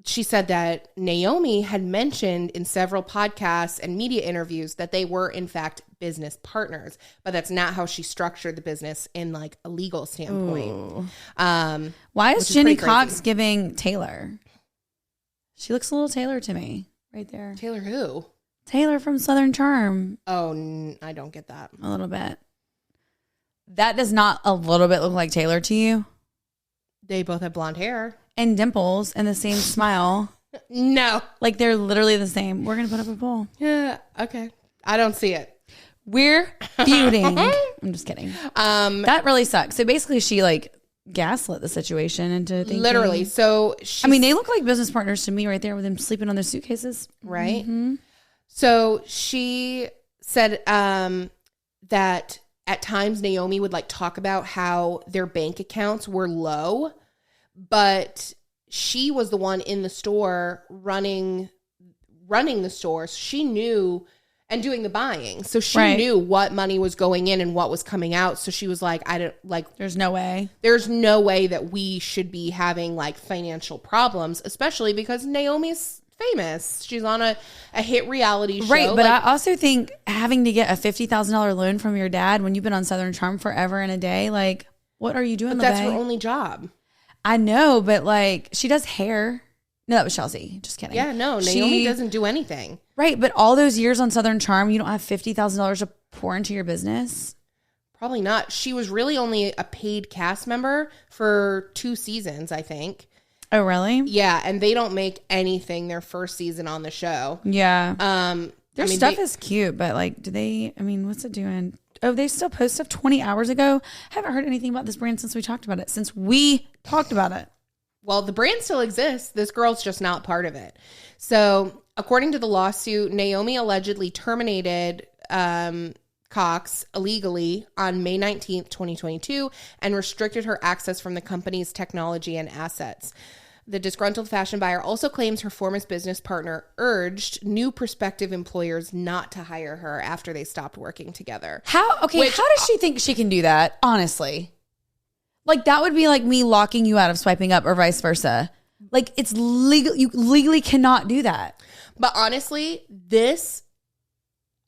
she said that Naomi had mentioned in several podcasts and media interviews that they were in fact business partners, but that's not how she structured the business in a legal standpoint. Why is Jenny Cox giving Taylor? She looks a little Taylor to me right there. Taylor who? Taylor from Southern Charm. Oh, I don't get that. A little bit. That does not a little bit look like Taylor to you? They both have blonde hair. And dimples and the same smile. No. They're literally the same. We're going to put up a poll. Yeah, okay. I don't see it. We're feuding. I'm just kidding. That really sucks. So basically she gaslit the situation into thinking. Literally. So they look like business partners to me right there with them sleeping on their suitcases. Right. Mm-hmm. So she said that at times Naomi would talk about how their bank accounts were low, but she was the one in the store running the store. So she knew and doing the buying. So she knew what money was going in and what was coming out. So she was there's no way that we should be having financial problems, especially because Naomi's famous. She's on a hit reality show. Right, but I also think having to get a $50,000 loan from your dad when you've been on Southern Charm forever and a day, what are you doing? But that's her only job. I know, but she does hair. No, that was Chelsea. Just kidding. Yeah, no, Naomi doesn't do anything. Right, but all those years on Southern Charm, you don't have $50,000 to pour into your business? Probably not. She was really only a paid cast member for 2 seasons, I think. Oh, really? Yeah, and they don't make anything their first season on the show. Yeah. Their stuff is cute, but do they, what's it doing? Oh, they still post stuff 20 hours ago? I haven't heard anything about this brand since we talked about it. Well, the brand still exists. This girl's just not part of it. So, according to the lawsuit, Naomi allegedly terminated Cox illegally on May 19th, 2022, and restricted her access from the company's technology and assets. The disgruntled fashion buyer also claims her former business partner urged new prospective employers not to hire her after they stopped working together. How does she think she can do that, honestly? Like that would be like me locking you out of swiping up or vice versa. Like it's legal. You legally cannot do that. But honestly,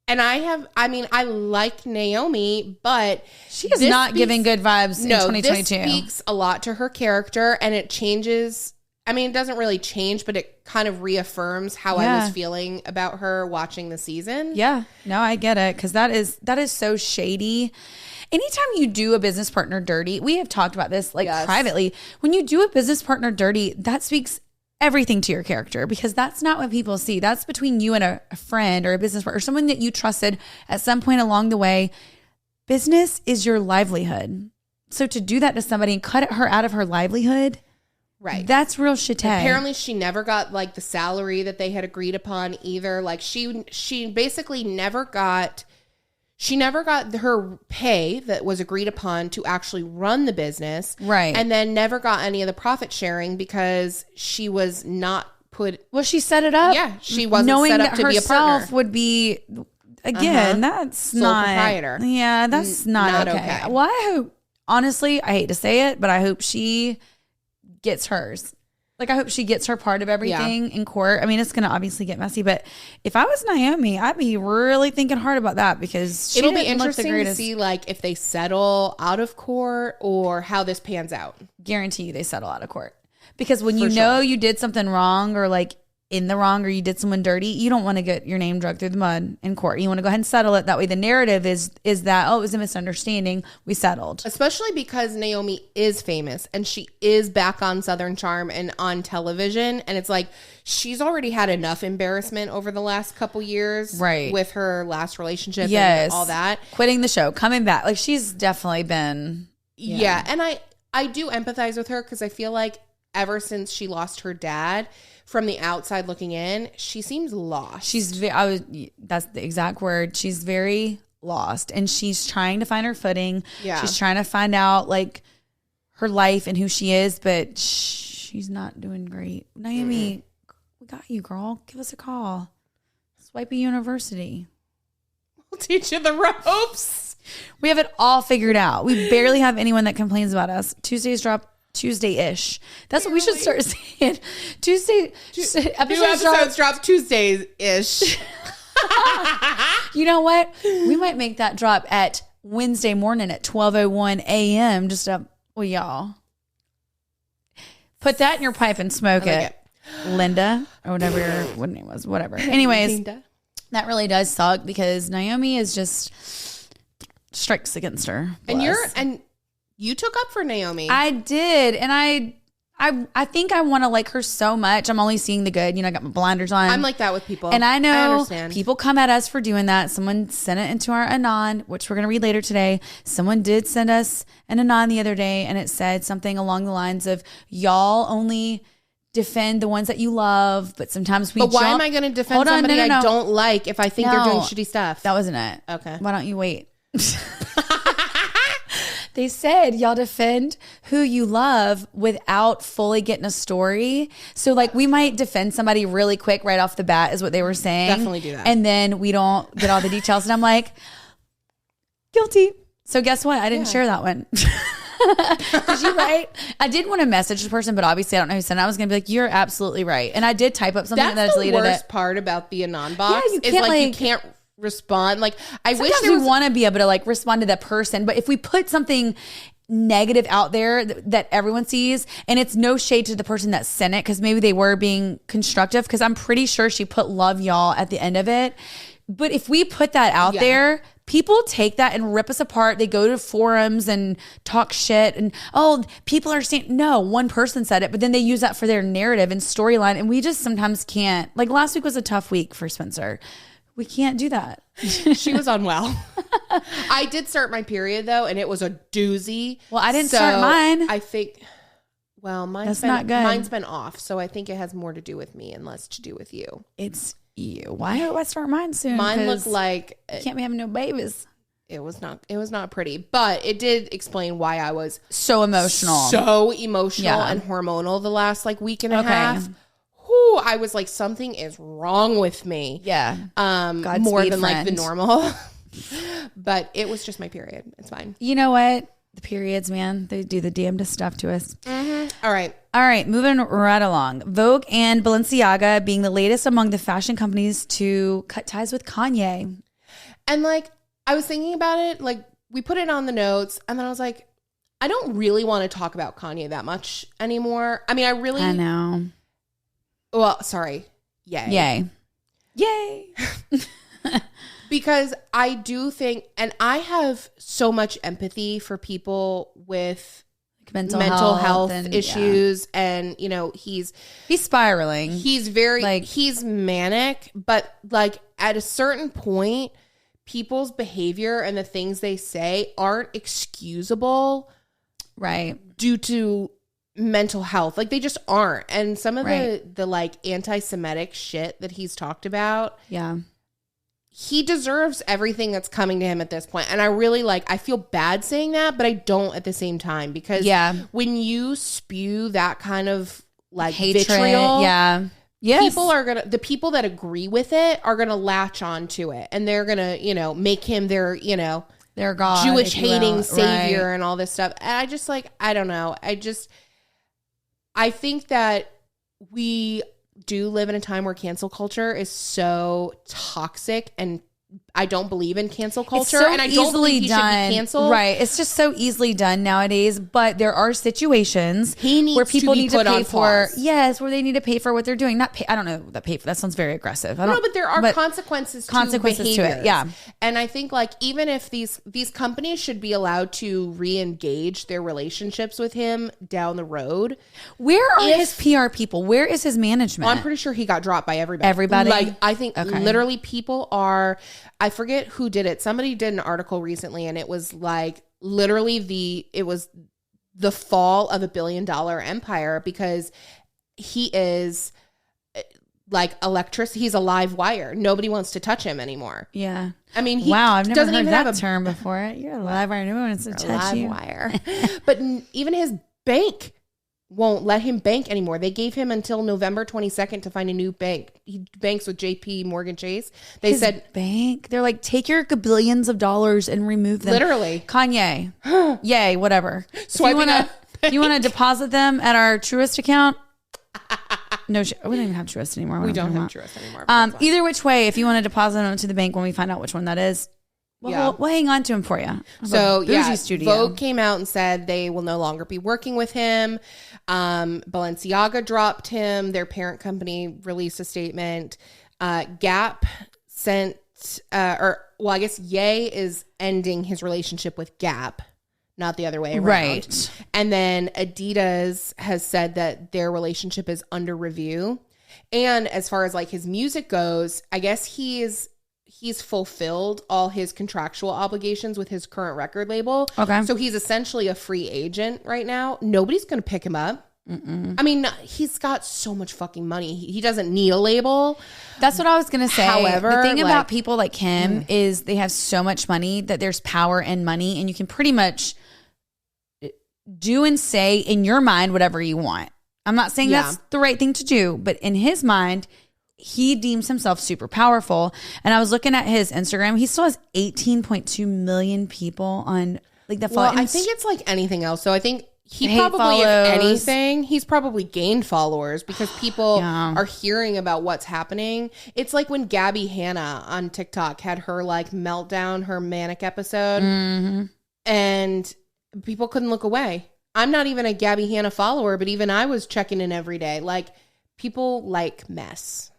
and I like Naomi, but she is not giving good vibes in 2022. This speaks a lot to her character, and it changes. I mean, it doesn't really change, but it kind of reaffirms how I was feeling about her watching the season. Yeah, no, I get it, because that is so shady. Anytime you do a business partner dirty, we have talked about this privately. When you do a business partner dirty, that speaks everything to your character, because that's not what people see. That's between you and a friend or a business partner, or someone that you trusted at some point along the way. Business is your livelihood. So to do that to somebody and cut her out of her livelihood, right? That's real shit. Apparently she never got like the salary that they had agreed upon either. Like she basically never got her pay that was agreed upon to actually run the business. Right. And then never got any of the profit sharing because she was not well, she set it up. Yeah. She wasn't set up to be a partner. Would be, again, that's sole not. proprietor. Yeah, that's not okay. Well, I hope, honestly, I hate to say it, but I hope she gets hers. Like, I hope she gets her part of everything in court. I mean, it's going to obviously get messy, but if I was Naomi, I'd be really thinking hard about that, because it'll be interesting to see like if they settle out of court or how this pans out. Guarantee you they settle out of court, because when you know you did something wrong, or like in the wrong, or you did someone dirty, you don't want to get your name dragged through the mud in court. You want to go ahead and settle it. That way the narrative is that, oh, it was a misunderstanding, we settled. Especially because Naomi is famous and she is back on Southern Charm and on television, and it's like she's already had enough embarrassment over the last couple years, right, with her last relationship and all that, quitting the show, coming back. Like, she's definitely been and I do empathize with her, because I feel like ever since she lost her dad, from the outside looking in, she seems lost. That's the exact word. She's very lost, and she's trying to find her footing. Yeah. She's trying to find out like her life and who she is, but she's not doing great. Naomi, we got you, girl. Give us a call. Swipey University. We'll teach you the ropes. We have it all figured out. We barely have anyone that complains about us. Tuesdays drop Tuesday-ish. That's what we should start saying. Episodes drop Tuesdays-ish. You know what? We might make that drop at Wednesday morning at 12:01 a.m. Just y'all. Put that in your pipe and smoke it. Linda, or whatever your name was. Whatever. Anyways, Linda. That really does suck, because Naomi is just strikes against her. And you took up for Naomi. I did. And I think I want to like her so much. I'm only seeing the good. You know, I got my blinders on. I'm like that with people. And I know people come at us for doing that. Someone sent it into our anon, which we're going to read later today. Someone did send us an anon the other day, and it said something along the lines of, y'all only defend the ones that you love, but sometimes we why am I going to defend somebody I don't like if I think they're doing shitty stuff? That wasn't it. Okay. Why don't you wait? They said y'all defend who you love without fully getting a story. So like, we might defend somebody really quick right off the bat, is what they were saying. Definitely do that. And then we don't get all the details. And I'm like, guilty. So guess what? I didn't share that one. Did you right? I did want to message the person, but obviously I don't know who sent it. I was going to be like, you're absolutely right. And I did type up something that I deleted it. That's the worst part about the anon box. Yeah, you can't respond. Like, I wish we want to be able to like respond to that person, but if we put something negative out there that everyone sees, and it's no shade to the person that sent it, because maybe they were being constructive, because I'm pretty sure she put love y'all at the end of it. But if we put that out there, people take that and rip us apart. They go to forums and talk shit, and people are saying, no, one person said it, but then they use that for their narrative and storyline, and we just sometimes can't. Like, last week was a tough week for Spencer. We can't do that. She was unwell. I did start my period though, and it was a doozy. Well, I didn't start mine. I think, mine's been off. So I think it has more to do with me and less to do with you. It's you. Why do I start mine soon? Mine looked like you can't be having no babies. It was not pretty, but it did explain why I was so emotional and hormonal the last like week and a half. I was like, something is wrong with me. Yeah. More than like the normal. But it was just my period. It's fine. You know what? The periods, man. They do the damnedest stuff to us. Mm-hmm. All right. Moving right along. Vogue and Balenciaga being the latest among the fashion companies to cut ties with Kanye. And like, I was thinking about it, like we put it on the notes and then I was like, I don't really want to talk about Kanye that much anymore. I mean, I know. Well, sorry. Yay. Because I do think, and I have so much empathy for people with mental health issues. And, you know, he's spiraling. He's very, he's manic, but like at a certain point, people's behavior and the things they say aren't excusable. Right. Due to mental health. Like they just aren't. And some of the like anti-Semitic shit that he's talked about. Yeah. He deserves everything that's coming to him at this point. And I really I feel bad saying that, but I don't at the same time because when you spew that kind of like hatred, vitriol, the people that agree with it are going to latch on to it and they're going to, you know, make him their, you know, their God, Jewish hating savior and all this stuff. And I just I don't know. I think that we do live in a time where cancel culture is so toxic and I don't believe in cancel culture and I don't believe he should be canceled. Right. It's just so easily done nowadays, but there are situations where people need to pay for, where they need to pay for what they're doing. I don't know that pay for, that sounds very aggressive. No, but there are consequences to it. Yeah. And I think like, even if these companies should be allowed to re-engage their relationships with him down the road. Where are his PR people? Where is his management? Well, I'm pretty sure he got dropped by everybody. Everybody? Like, I think literally people are, I forget who did it. Somebody did an article recently and it was like literally it was the fall of $1 billion empire because he is like electricity. He's a live wire. Nobody wants to touch him anymore. Yeah. I mean, he I've never doesn't heard even that have a term before. You're a live wire. No one wants to touch you. Live wire. But even his bank won't let him bank anymore. They gave him until November 22nd to find a new bank. He banks with JP Morgan Chase. They said bank. They're like, take your billions of dollars and remove them. Literally. Kanye. Yay, whatever. Swiping up. You want to deposit them at our Truist account? No, we don't even have Truist anymore. We don't have Truist anymore. Either which way, if you want to deposit them to the bank when we find out which one that is, we'll hang on to him for you. So Vogue came out and said they will no longer be working with him. Balenciaga dropped him. Their parent company released a statement. Gap sent, I guess Ye is ending his relationship with Gap, not the other way around. Right. And then Adidas has said that their relationship is under review. And as far as like his music goes, I guess he's fulfilled all his contractual obligations with his current record label. Okay. So he's essentially a free agent right now. Nobody's going to pick him up. I mean, he's got so much fucking money. He doesn't need a label. That's what I was going to say. However, the thing about people like him is they have so much money that there's power in money and you can pretty much do and say in your mind whatever you want. I'm not saying that's the right thing to do, but in his mind, he deems himself super powerful. And I was looking at his Instagram. He still has 18.2 million people on like the follow. Well, I think it's like anything else. So I think he probably, if anything, he's probably gained followers because people are hearing about what's happening. It's like when Gabby Hanna on TikTok had her like meltdown, her manic episode, and people couldn't look away. I'm not even a Gabby Hanna follower, but even I was checking in every day. Like, people like mess.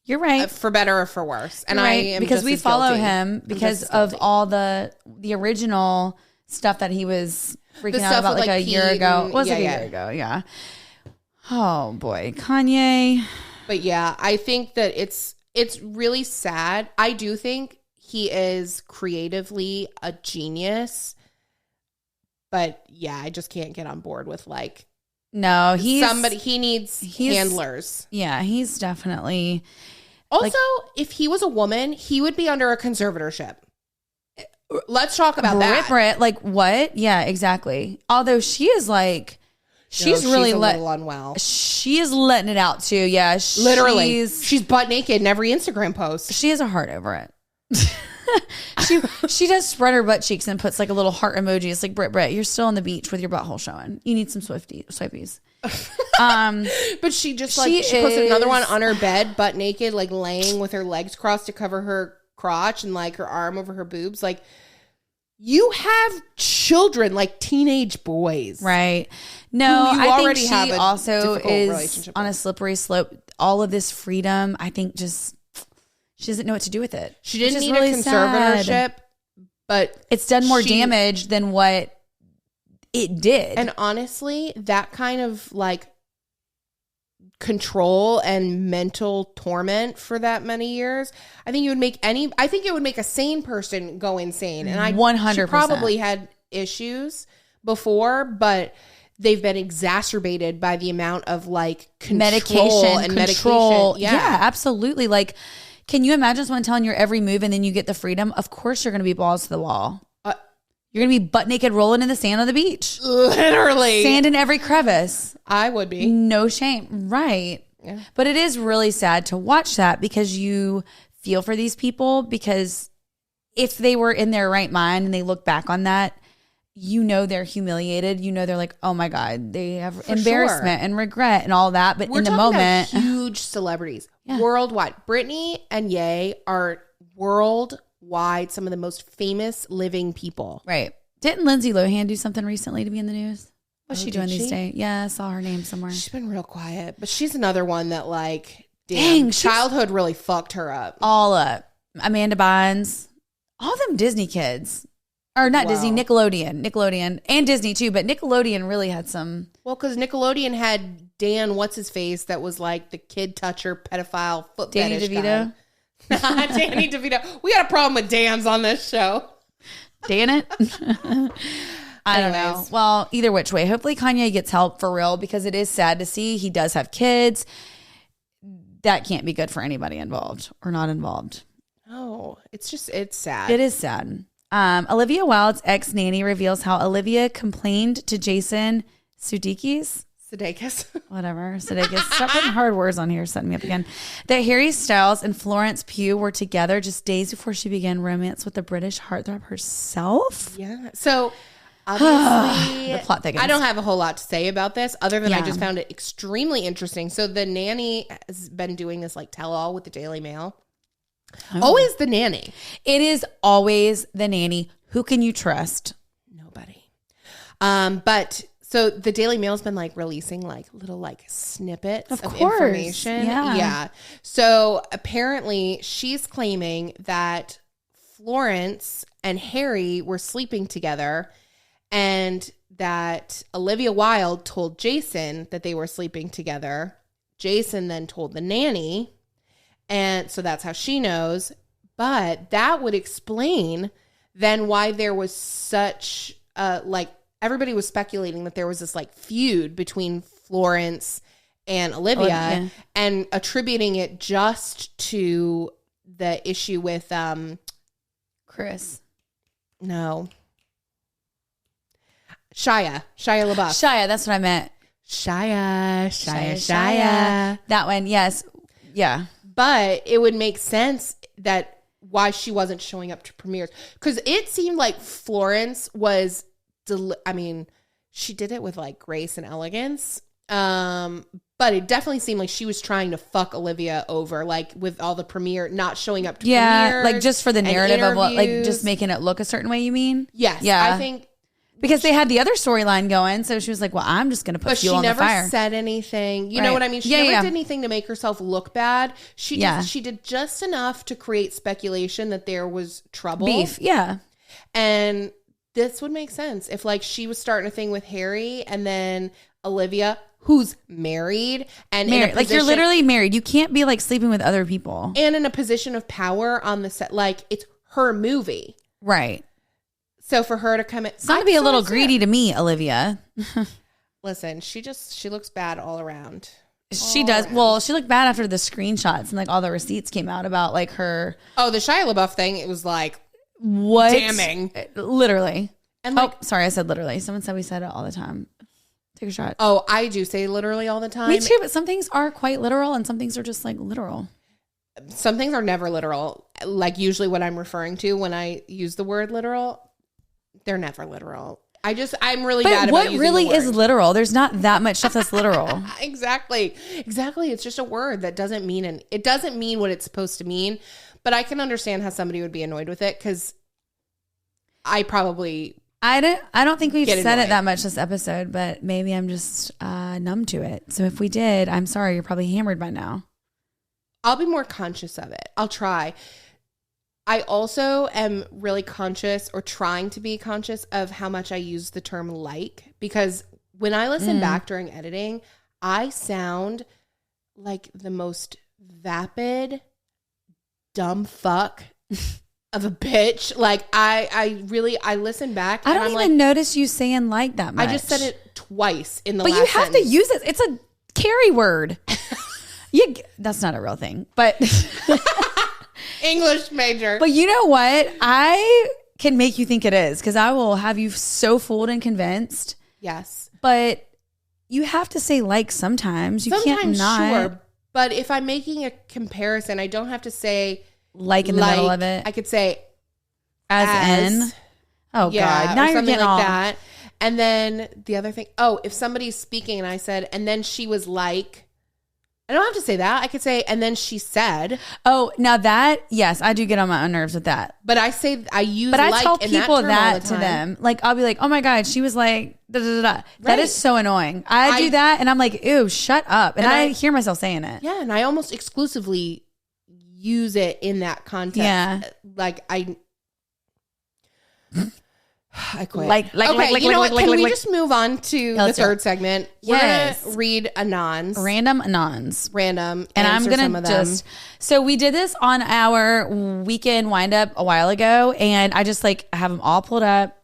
You're right. For better or for worse. And right. I am because just we as follow guilty. him because of all the original stuff that he was freaking out about like a year ago. It was like a year ago. Yeah. Oh boy, Kanye. But yeah, I think that it's really sad. I do think he is creatively a genius. But yeah, I just can't get on board with like he needs handlers. Yeah, he's definitely. Also, if he was a woman, he would be under a conservatorship. Let's talk about that. Brit, like what? Yeah, exactly. Although she is like, she's really a little unwell. She is letting it out too. Yeah, literally, she's butt naked in every Instagram post. She has a heart over it. She does spread her butt cheeks and puts like a little heart emoji. It's like, Britt, you're still on the beach with your butthole showing. You need some Swipies. But she just like, she posted another one on her bed, butt naked, like laying with her legs crossed to cover her crotch and like her arm over her boobs. Like, you have children, like teenage boys. Right. No, I think she also is on a slippery slope. All of this freedom, I think just, she doesn't know what to do with it. She didn't need really a conservatorship, but it's done more damage than what it did. And honestly, that kind of like control and mental torment for that many years, I think it would make a sane person go insane. And 100%. She probably had issues before, but they've been exacerbated by the amount of like medication. Yeah, absolutely. Like, can you imagine someone telling your every move and then you get the freedom? Of course you're going to be balls to the wall. You're going to be butt naked rolling in the sand on the beach. Literally. Sand in every crevice. I would be. No shame. Right. Yeah. But it is really sad to watch that because you feel for these people, because if they were in their right mind and they look back on that, you know they're humiliated. You know they're like, oh my God, they have embarrassment and regret and all that. But in the moment, huge celebrities worldwide. Britney and Ye are worldwide some of the most famous living people. Right. Didn't Lindsay Lohan do something recently to be in the news? What's she doing these days? Yeah, I saw her name somewhere. She's been real quiet, but she's another one that like, dang, childhood really fucked her up. All up. Amanda Bynes, all them Disney kids. Or not Disney, Nickelodeon, and Disney too, but Nickelodeon really had some. Well, because Nickelodeon had Dan, what's his face, that was like the kid toucher, pedophile, foot Danny fetish DeVito. Guy. Danny DeVito. We got a problem with Dan's on this show. Dan it. I don't know. Well, either which way, hopefully Kanye gets help for real, because it is sad to see he does have kids. That can't be good for anybody involved or not involved. Oh, it's sad. It is sad. Olivia Wilde's ex-nanny reveals how Olivia complained to Jason Sudeikis. Whatever. Sudeikis. Stop putting hard words on here, setting me up again. That Harry Styles and Florence Pugh were together just days before she began romance with the British heartthrob herself. Yeah. So obviously, the plot thickens. I don't have a whole lot to say about this other than I just found it extremely interesting. So the nanny has been doing this like tell-all with the Daily Mail. Oh. Always the nanny. It is always the nanny. Who can you trust? Nobody. But so the Daily Mail's been like releasing like little like snippets of information. Yeah. So apparently she's claiming that Florence and Harry were sleeping together and that Olivia Wilde told Jason that they were sleeping together. Jason then told the nanny. And so that's how she knows. But that would explain then why there was such like everybody was speculating that there was this like feud between Florence and Olivia and attributing it just to the issue with Chris. No. Shia LaBeouf. Shia, that's what I meant. Shia. That one, yes. Yeah. But it would make sense that why she wasn't showing up to premieres. Because it seemed like Florence was, she did it with like grace and elegance. But it definitely seemed like she was trying to fuck Olivia over, like with all the premiere, not showing up to premieres. Like just for the narrative of what, like just making it look a certain way, you mean? Yes. Yeah. I think. Because they had the other storyline going, so she was like, well, I'm just going to put fuel on the fire. But she never said anything. You know what I mean? She never did anything to make herself look bad. She did just enough to create speculation that there was trouble. Beef, yeah. And this would make sense if like she was starting a thing with Harry and then Olivia, who's married and in a position, like you're literally married. You can't be like sleeping with other people. And in a position of power on the set. Like it's her movie. Right. So for her to come in, it's not to be a little greedy to me, Olivia. Listen, she looks bad all around. She does. Well, she looked bad after the screenshots and like all the receipts came out about like her. Oh, the Shia LaBeouf thing. It was like what? Damning. Literally. And like, sorry, I said literally. Someone said we said it all the time. Take a shot. Oh, I do say literally all the time. Me too, but some things are quite literal and some things are just like literal. Some things are never literal. like usually what I'm referring to when I use the word literal, they're never literal. I'm really bad about using the word. What really is literal? There's not that much stuff that's literal. Exactly. It's just a word that doesn't mean it doesn't mean what it's supposed to mean. But I can understand how somebody would be annoyed with it because I don't think we've said it that much this episode, but maybe I'm just numb to it. So if we did, I'm sorry. You're probably hammered by now. I'll be more conscious of it. I'll try. I also am really conscious or trying to be conscious of how much I use the term like, because when I listen back during editing, I sound like the most vapid, dumb fuck of a bitch. Like I listen back. I don't even notice you saying like that much. I just said it twice in the last sentence. But you have to use it. It's a carry word. That's not a real thing, but... English major. But you know what? I can make you think it is because I will have you so fooled and convinced. Yes. But you have to say like sometimes. You can't not. Sure. But if I'm making a comparison, I don't have to say like in the middle of it. I could say as in. Oh, yeah, God. Now you're getting like that. And then the other thing. Oh, if somebody's speaking and I said, and then she was like. I don't have to say that. I could say, and then she said. Oh, now that, yes, I do get on my own nerves with that. But I use but I tell people that to them. Like, I'll be like, oh my God, she was like, da da da da. Right. That is so annoying. I do that and I'm like, ew, shut up. And I hear myself saying it. Yeah, and I almost exclusively use it in that context. Yeah. Like, I quit. Can we just move on to the third segment? Yes. We're going to read anons. Random anons. Random. And I'm going to just... So we did this on our weekend wind up a while ago. And I just I have them all pulled up.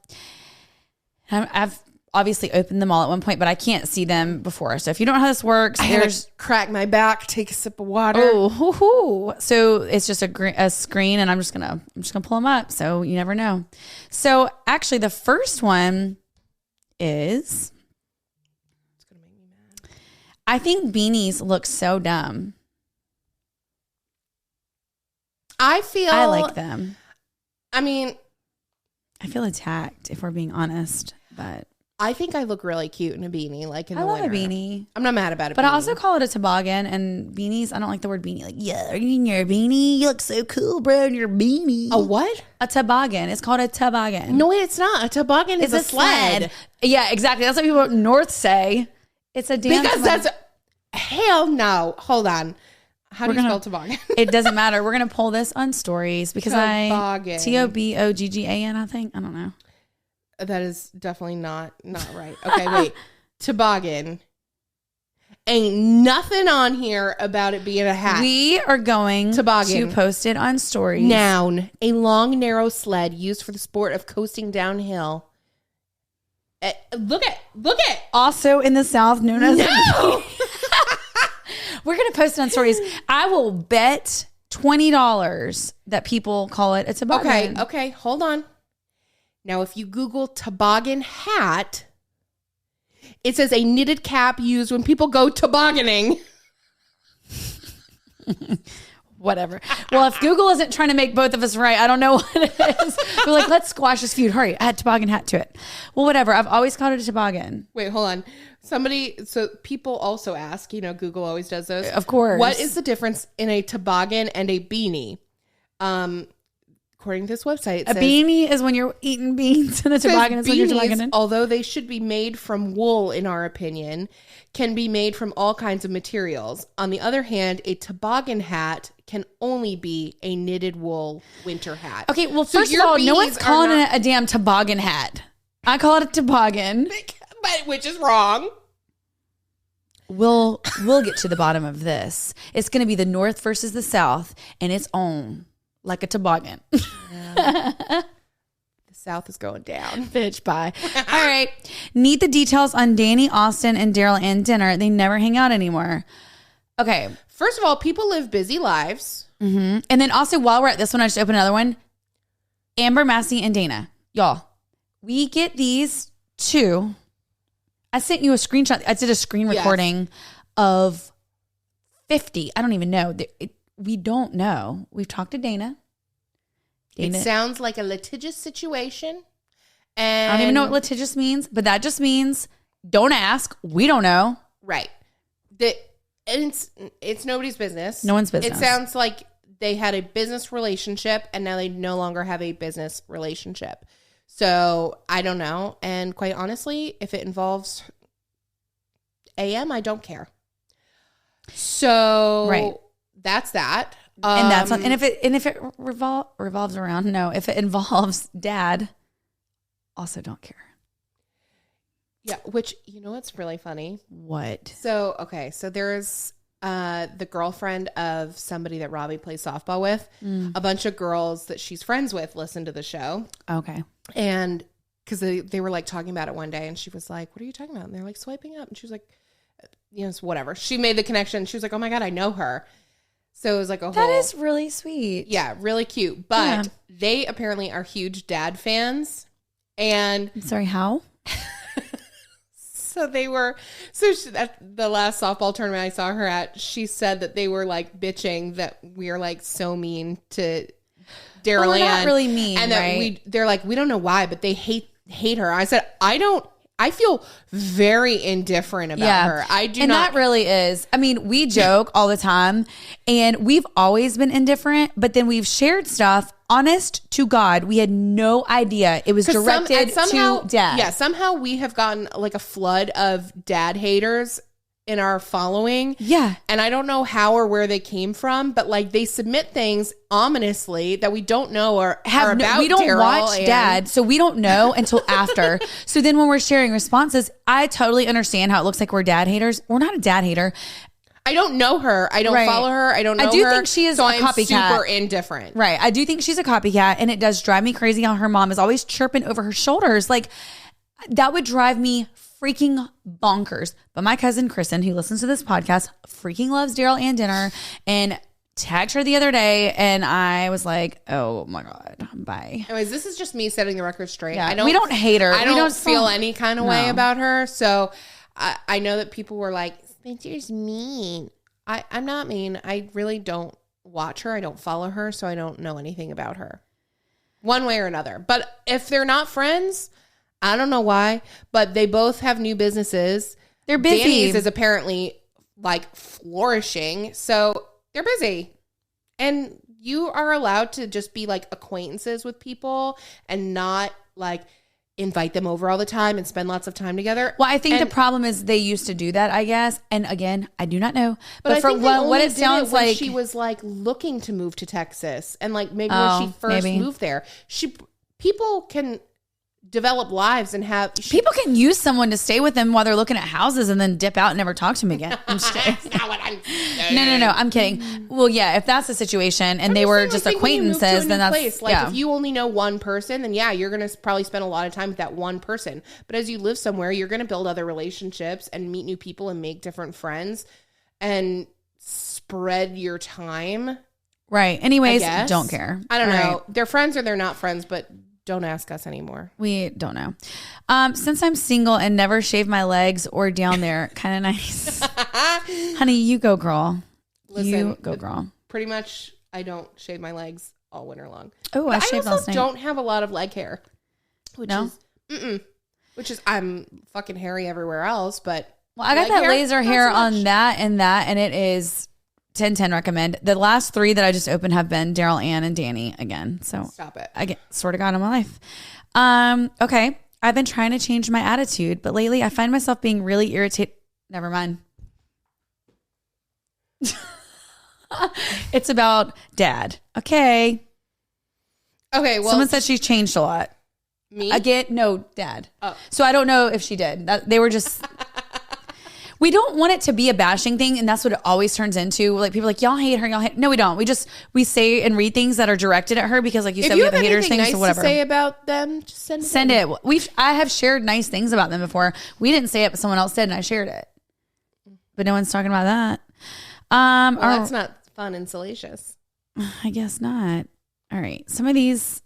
I've obviously opened them all at one point, but I can't see them before. So if you don't know how this works, there's crack my back, take a sip of water. Oh, so it's just a screen, and I'm just gonna pull them up. So you never know. So actually, the first one is. It's gonna make me mad. I think beanies look so dumb. I like them. I mean, I feel attacked if we're being honest, but. I think I look really cute in a beanie, like in the winter. I love a beanie. I'm not mad about it. But I also call it a toboggan, and beanies, I don't like the word beanie. Like, yeah, are you in your beanie? You look so cool, bro, in your beanie. A what? A toboggan. It's called a toboggan. No, it's not. A toboggan is a sled. Yeah, exactly. That's what people up north say. It's a damn Because toboggan. Hell no. Hold on. How do you spell toboggan? It doesn't matter. We're going to pull this on stories because toboggan. Toboggan, I think. I don't know. That is definitely not right. Okay, wait. Toboggan. Ain't nothing on here about it being a hat. We are going to post it on stories. Noun. A long, narrow sled used for the sport of coasting downhill. Look at. Also in the South, known as... No! We're going to post it on stories. I will bet $20 that people call it a toboggan. Okay. Hold on. Now, if you Google toboggan hat, it says a knitted cap used when people go tobogganing. Whatever. Well, if Google isn't trying to make both of us right, I don't know what it is. We're like, let's squash this feud. Hurry, add toboggan hat to it. Well, whatever. I've always called it a toboggan. Wait, hold on. So people also ask, Google always does those. Of course. What is the difference in a toboggan and a beanie? According to this website, it says, beanie is when you're eating beans, and a toboggan is when you're tobogganing. Although they should be made from wool, in our opinion, can be made from all kinds of materials. On the other hand, a toboggan hat can only be a knitted wool winter hat. Okay, well, first of all, no one's calling it a damn toboggan hat. I call it a toboggan, but which is wrong. We'll get to the bottom of this. It's going to be the North versus the South, and it's on. Like a toboggan. Yeah. The South is going down. Bitch, bye. All right. Need the details on Danny, Austin, and Daryl and dinner. They never hang out anymore. Okay. First of all, people live busy lives. Mm-hmm. And then also, while we're at this one, I just opened another one. Amber, Massey, and Dana. Y'all, we get these two. I sent you a screenshot. I did a screen recording of 50. I don't even know. We don't know. We've talked to Dana. It sounds like a litigious situation. And I don't even know what litigious means, but that just means don't ask. We don't know. Right. It's nobody's business. No one's business. It sounds like they had a business relationship and now they no longer have a business relationship. So I don't know. And quite honestly, if it involves AM, I don't care. So that's that. And that's and if it revolves around, no, if it involves dad, also don't care. Yeah, which, you know what's really funny? What? So there's the girlfriend of somebody that Robbie plays softball with. A bunch of girls that she's friends with listen to the show. Okay. And because they were like talking about it one day and she was like, what are you talking about? And they're like swiping up. And she was like, you know, whatever. She made the connection. She was like, oh my God, I know her. So it was like that is really sweet. Yeah, really cute. But they apparently are huge dad fans. And I'm sorry, how? So at the last softball tournament I saw her at, she said that they were like bitching that we are like so mean to Daryl Ann. Not really mean, and that they're like, we don't know why, but they hate her. I said, I feel very indifferent about her. And that really is. I mean, we joke all the time and we've always been indifferent, but then we've shared stuff. Honest to God, we had no idea it was directed to dad. Yeah, somehow we have gotten like a flood of dad haters in our following. Yeah. And I don't know how or where they came from, but like they submit things ominously that we don't know or are about. We don't Daryl watch dad, so we don't know until after. So then when we're sharing responses, I totally understand how it looks like we're dad haters. We're not a dad hater. I don't know her. I don't follow her. I don't know her. I do think she is a copycat. I'm super indifferent. Right. I do think she's a copycat, and it does drive me crazy how her mom is always chirping over her shoulders. Like, that would drive me freaking bonkers. But my cousin Kristen, who listens to this podcast, freaking loves Daryl Ann dinner, and tagged her the other day, and I was like, oh my God, bye. Anyways, this is just me setting the record straight. Yeah, we don't hate her. I don't feel any kind of way about her. So I know that people were like, Spencer's mean. I'm not mean. I really don't watch her. I don't follow her, so I don't know anything about her one way or another. But if they're not friends, I don't know why, but they both have new businesses. They're busy. Danny's is apparently like flourishing, so they're busy. And you are allowed to just be like acquaintances with people and not like invite them over all the time and spend lots of time together. Well, I think the problem is they used to do that, I guess. And again, I do not know. But for what it sounds like, she was like looking to move to Texas, and like maybe when she first moved there, people can develop lives and have people can use someone to stay with them while they're looking at houses and then dip out and never talk to them again. That's not what I'm saying. No, I'm kidding. Well, yeah, if that's the situation and they were just acquaintances, then that's place. Like if you only know one person, then yeah, you're gonna probably spend a lot of time with that one person. But as you live somewhere, you're gonna build other relationships and meet new people and make different friends and spread your time. Right. Anyways, don't care. I don't know. They're friends or they're not friends, but don't ask us anymore. We don't know. Since I'm single and never shave my legs or down there, kind of nice. Honey, you go, girl. Listen, you go, girl. Pretty much, I don't shave my legs all winter long. Oh, I shaved last night. I also don't have a lot of leg hair. Which is I'm fucking hairy everywhere else, but well, I got that laser hair on that, and it is 10/10 recommend. The last 3 that I just opened have been Daryl Ann and Danny again. So stop it. I sort of got in my life. Okay. I've been trying to change my attitude, but lately I find myself being really irritated. Never mind. It's about dad. Okay. Okay. Well, someone said she's changed a lot. Me? No, dad. Oh. So I don't know if she did. They were just. We don't want it to be a bashing thing, and that's what it always turns into. Like people are like, y'all hate her, y'all hate. No, we don't. We say and read things that are directed at her because, like you said, we have a haters thing. Nice so whatever. To say about them, just send it. I have shared nice things about them before. We didn't say it, but someone else did, and I shared it. But no one's talking about that. Well, that's not fun and salacious. I guess not. All right, some of these.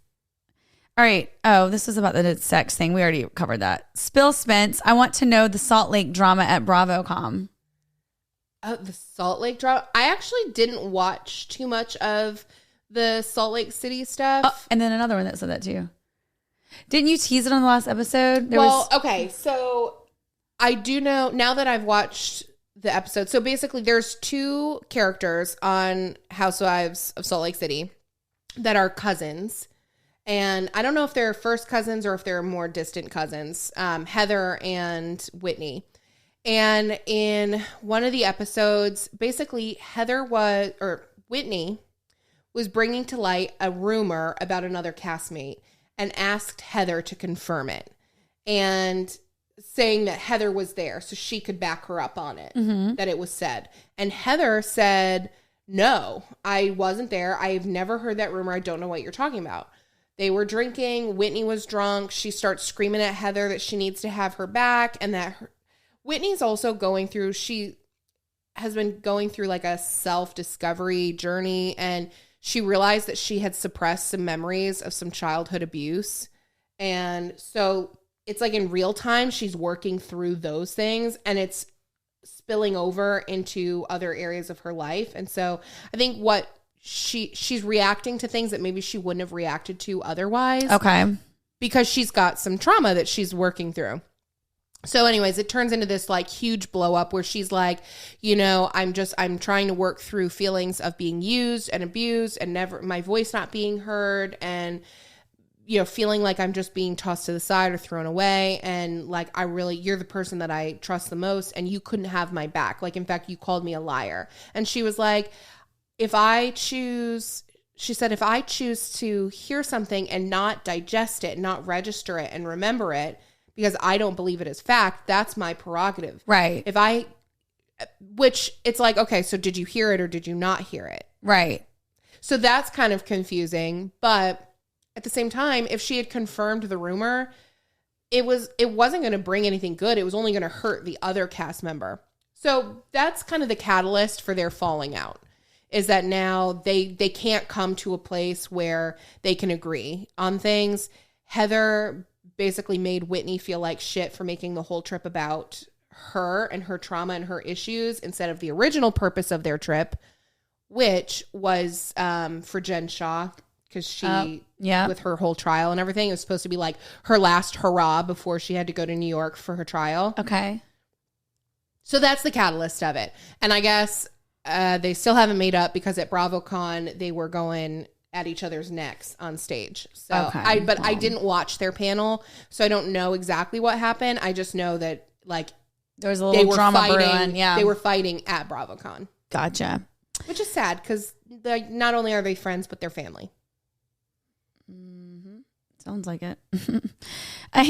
All right. Oh, this is about the sex thing. We already covered that. Spill Spence. I want to know the Salt Lake drama at BravoCom. Oh, the Salt Lake drama. I actually didn't watch too much of the Salt Lake City stuff. Oh, and then another one that said that too. Didn't you tease it on the last episode? Okay. So I do know now that I've watched the episode. So basically there's 2 characters on Housewives of Salt Lake City that are cousins. And I don't know if they're first cousins or if they're more distant cousins, Heather and Whitney. And in one of the episodes, basically Whitney was bringing to light a rumor about another castmate and asked Heather to confirm it and saying that Heather was there so she could back her up on it, that it was said. And Heather said, no, I wasn't there. I've never heard that rumor. I don't know what you're talking about. They were drinking. Whitney was drunk. She starts screaming at Heather that she needs to have her back and that Whitney's also she has been going through like a self-discovery journey, and she realized that she had suppressed some memories of some childhood abuse. And so it's like in real time, she's working through those things and it's spilling over into other areas of her life. And so I think she's reacting to things that maybe she wouldn't have reacted to otherwise. Okay. Because she's got some trauma that she's working through. So anyways, it turns into this like huge blow up where she's like, I'm trying to work through feelings of being used and abused and my voice not being heard and, feeling like I'm just being tossed to the side or thrown away. And like, you're the person that I trust the most and you couldn't have my back. Like, in fact, you called me a liar. And she was like, if I choose to hear something and not digest it, not register it and remember it, because I don't believe it as fact, that's my prerogative. Right. Which it's like, okay, so did you hear it or did you not hear it? Right. So that's kind of confusing. But at the same time, if she had confirmed the rumor, it wasn't going to bring anything good. It was only going to hurt the other cast member. So that's kind of the catalyst for their falling out, is that now they can't come to a place where they can agree on things. Heather basically made Whitney feel like shit for making the whole trip about her and her trauma and her issues instead of the original purpose of their trip, which was for Jen Shah, because she, with her whole trial and everything, it was supposed to be like her last hurrah before she had to go to New York for her trial. Okay. So that's the catalyst of it. And I guess they still haven't made up because at BravoCon, they were going at each other's necks on stage. So I didn't watch their panel, so I don't know exactly what happened. I just know that like there was a little drama brewing. Yeah, they were fighting at BravoCon. Gotcha. Which is sad because not only are they friends, but they're family. Mm-hmm. Sounds like it. I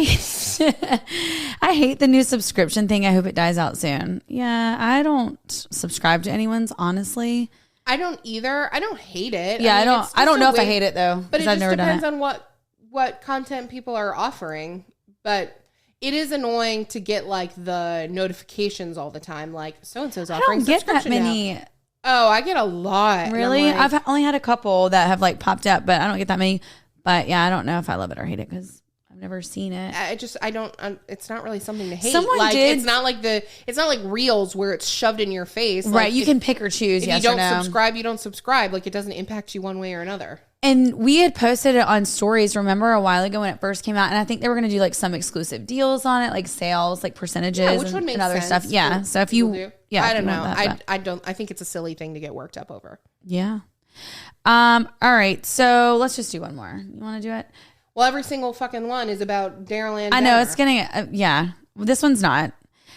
hate the new subscription thing. I hope it dies out soon. Yeah, I don't subscribe to anyone's, honestly. I don't either. I don't hate it. Yeah, I don't know if I hate it though. But it just depends on what content people are offering. But it is annoying to get like the notifications all the time. Like so-and-so's offering subscription. I don't get that many. Oh, I get a lot. Really? Like, I've only had a couple that have like popped up, but I don't get that many. But yeah, I don't know if I love it or hate it because I've never seen it. I don't. It's not really something to hate. Someone did. It's not like Reels where it's shoved in your face. Right. You can pick or choose. If you don't subscribe, you don't subscribe. Like it doesn't impact you one way or another. And we had posted it on stories, remember, a while ago when it first came out. And I think they were going to do like some exclusive deals on it, like sales, like percerages which would make and other sense. stuff. Yeah. So if you, I don't know. I think it's a silly thing to get worked up over. Yeah. All right. So let's just do one more. You want to do it? Well, every single fucking one is about Daryl and I know it's getting, this one's not.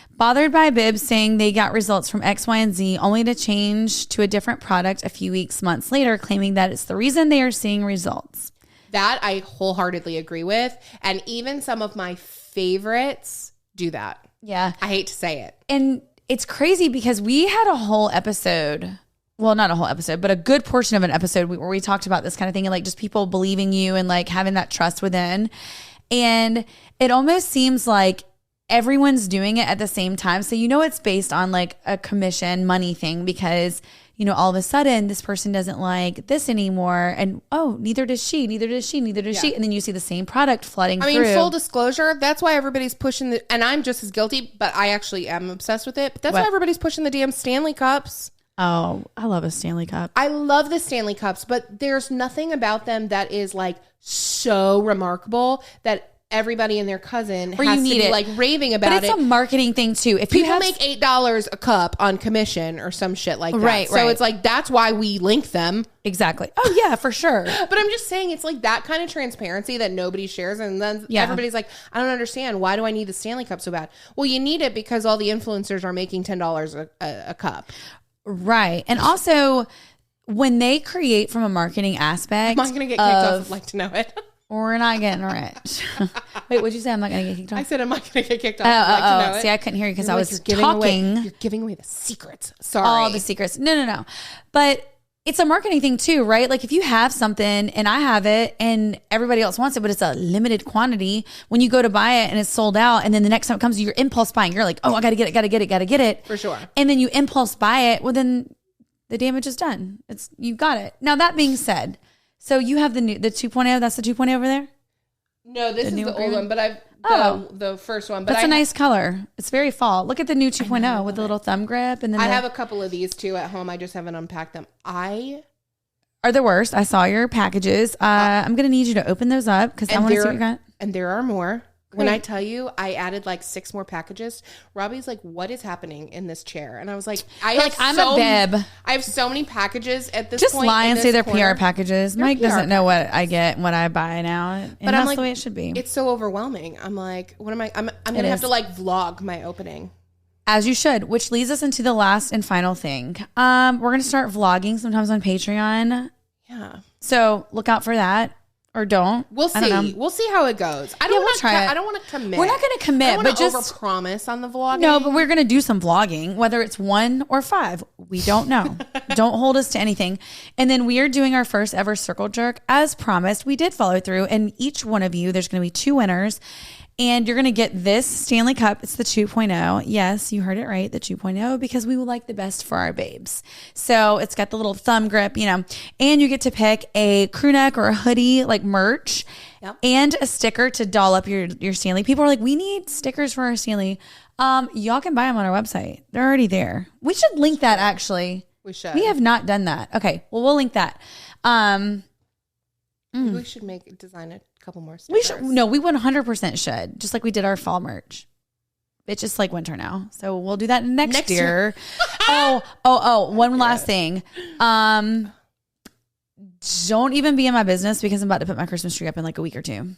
Bothered by bibs saying they got results from X, Y, and Z only to change to a different product a few months later, claiming that it's the reason they are seeing results. That I wholeheartedly agree with. And even some of my favorites do that. Yeah. I hate to say it. And it's crazy because we had a whole episode, well, not a whole episode, but a good portion of an episode where we talked about this kind of thing and like just people believing you and like having that trust within. And it almost seems like everyone's doing it at the same time. So, it's based on like a commission money thing because, all of a sudden this person doesn't like this anymore. And, neither does she. And then you see the same product flooding through. I mean, full disclosure, that's why everybody's pushing and I'm just as guilty, but I actually am obsessed with it. But that's why everybody's pushing the damn Stanley Cups. Oh, I love a Stanley Cup. I love the Stanley Cups, but there's nothing about them that is like so remarkable that everybody and their cousin has to be like raving about it. But it's a marketing thing too. If people make $8 a cup on commission or some shit like that. Right. So it's like, that's why we link them. Exactly. Oh yeah, for sure. But I'm just saying, it's like that kind of transparency that nobody shares. And then everybody's like, I don't understand. Why do I need the Stanley Cup so bad? Well, you need it because all the influencers are making $10 a cup. Right. And also when they create from a marketing aspect. Am I going to get kicked off? I'd like to know it. We're not getting rich. Wait, what'd you say? I'm not going to get kicked off? I said I'm not going to get kicked off. I'd like to know it. See, I couldn't hear you because I was talking. You're giving away the secrets. Sorry. All the secrets. No. But it's a marketing thing too, right? Like if you have something and I have it and everybody else wants it, but it's a limited quantity, when you go to buy it and it's sold out and then the next time it comes, you're impulse buying. You're like, oh, I got to get it. For sure. And then you impulse buy it. Well, then the damage is done. You got it. Now that being said, so you have the 2.0. That's the 2.0 over there? No, this is the old one, but the first one. But that's a nice color. It's very fall. Look at the new 2.0 with the little thumb grip. And then I have a couple of these too at home. I just haven't unpacked them. Are the worst. I saw your packages. I'm going to need you to open those up because I want to see what you got. And there are more. Great. When I tell you, I added like 6 more packages. Robbie's like, "What is happening in this chair?" And I was like, "I'm a bib. I have so many packages at this point." Just lie and say they're PR packages. Mike doesn't know what I get and what I buy now, and but that's the way it should be. It's so overwhelming. I'm like, what am I? I'm going to have to like vlog my opening. As you should, which leads us into the last and final thing. We're going to start vlogging sometimes on Patreon. Yeah. So look out for that. Or don't. We'll see. We'll see how it goes. I don't want to commit. We're not going to commit, but just overpromise on the vlogging. No, but we're going to do some vlogging, whether it's 1 or 5. We don't know. Don't hold us to anything. And then we are doing our first ever circle jerk. As promised, we did follow through. And each one of you, there's going to be 2 winners. And you're going to get this Stanley Cup. It's the 2.0. Yes, you heard it right. The 2.0, because we would like the best for our babes. So it's got the little thumb grip, and you get to pick a crew neck or a hoodie, like merch, and a sticker to doll up your Stanley. People are like, we need stickers for our Stanley. Y'all can buy them on our website. They're already there. We should link that actually. We should. We have not done that. Okay. Well, we'll link that. We should design a couple more stickers. We 100% should, just like we did our fall merch. It's just like winter now, so we'll do that next year. One last thing. Don't even be in my business because I'm about to put my Christmas tree up in like a week or 2.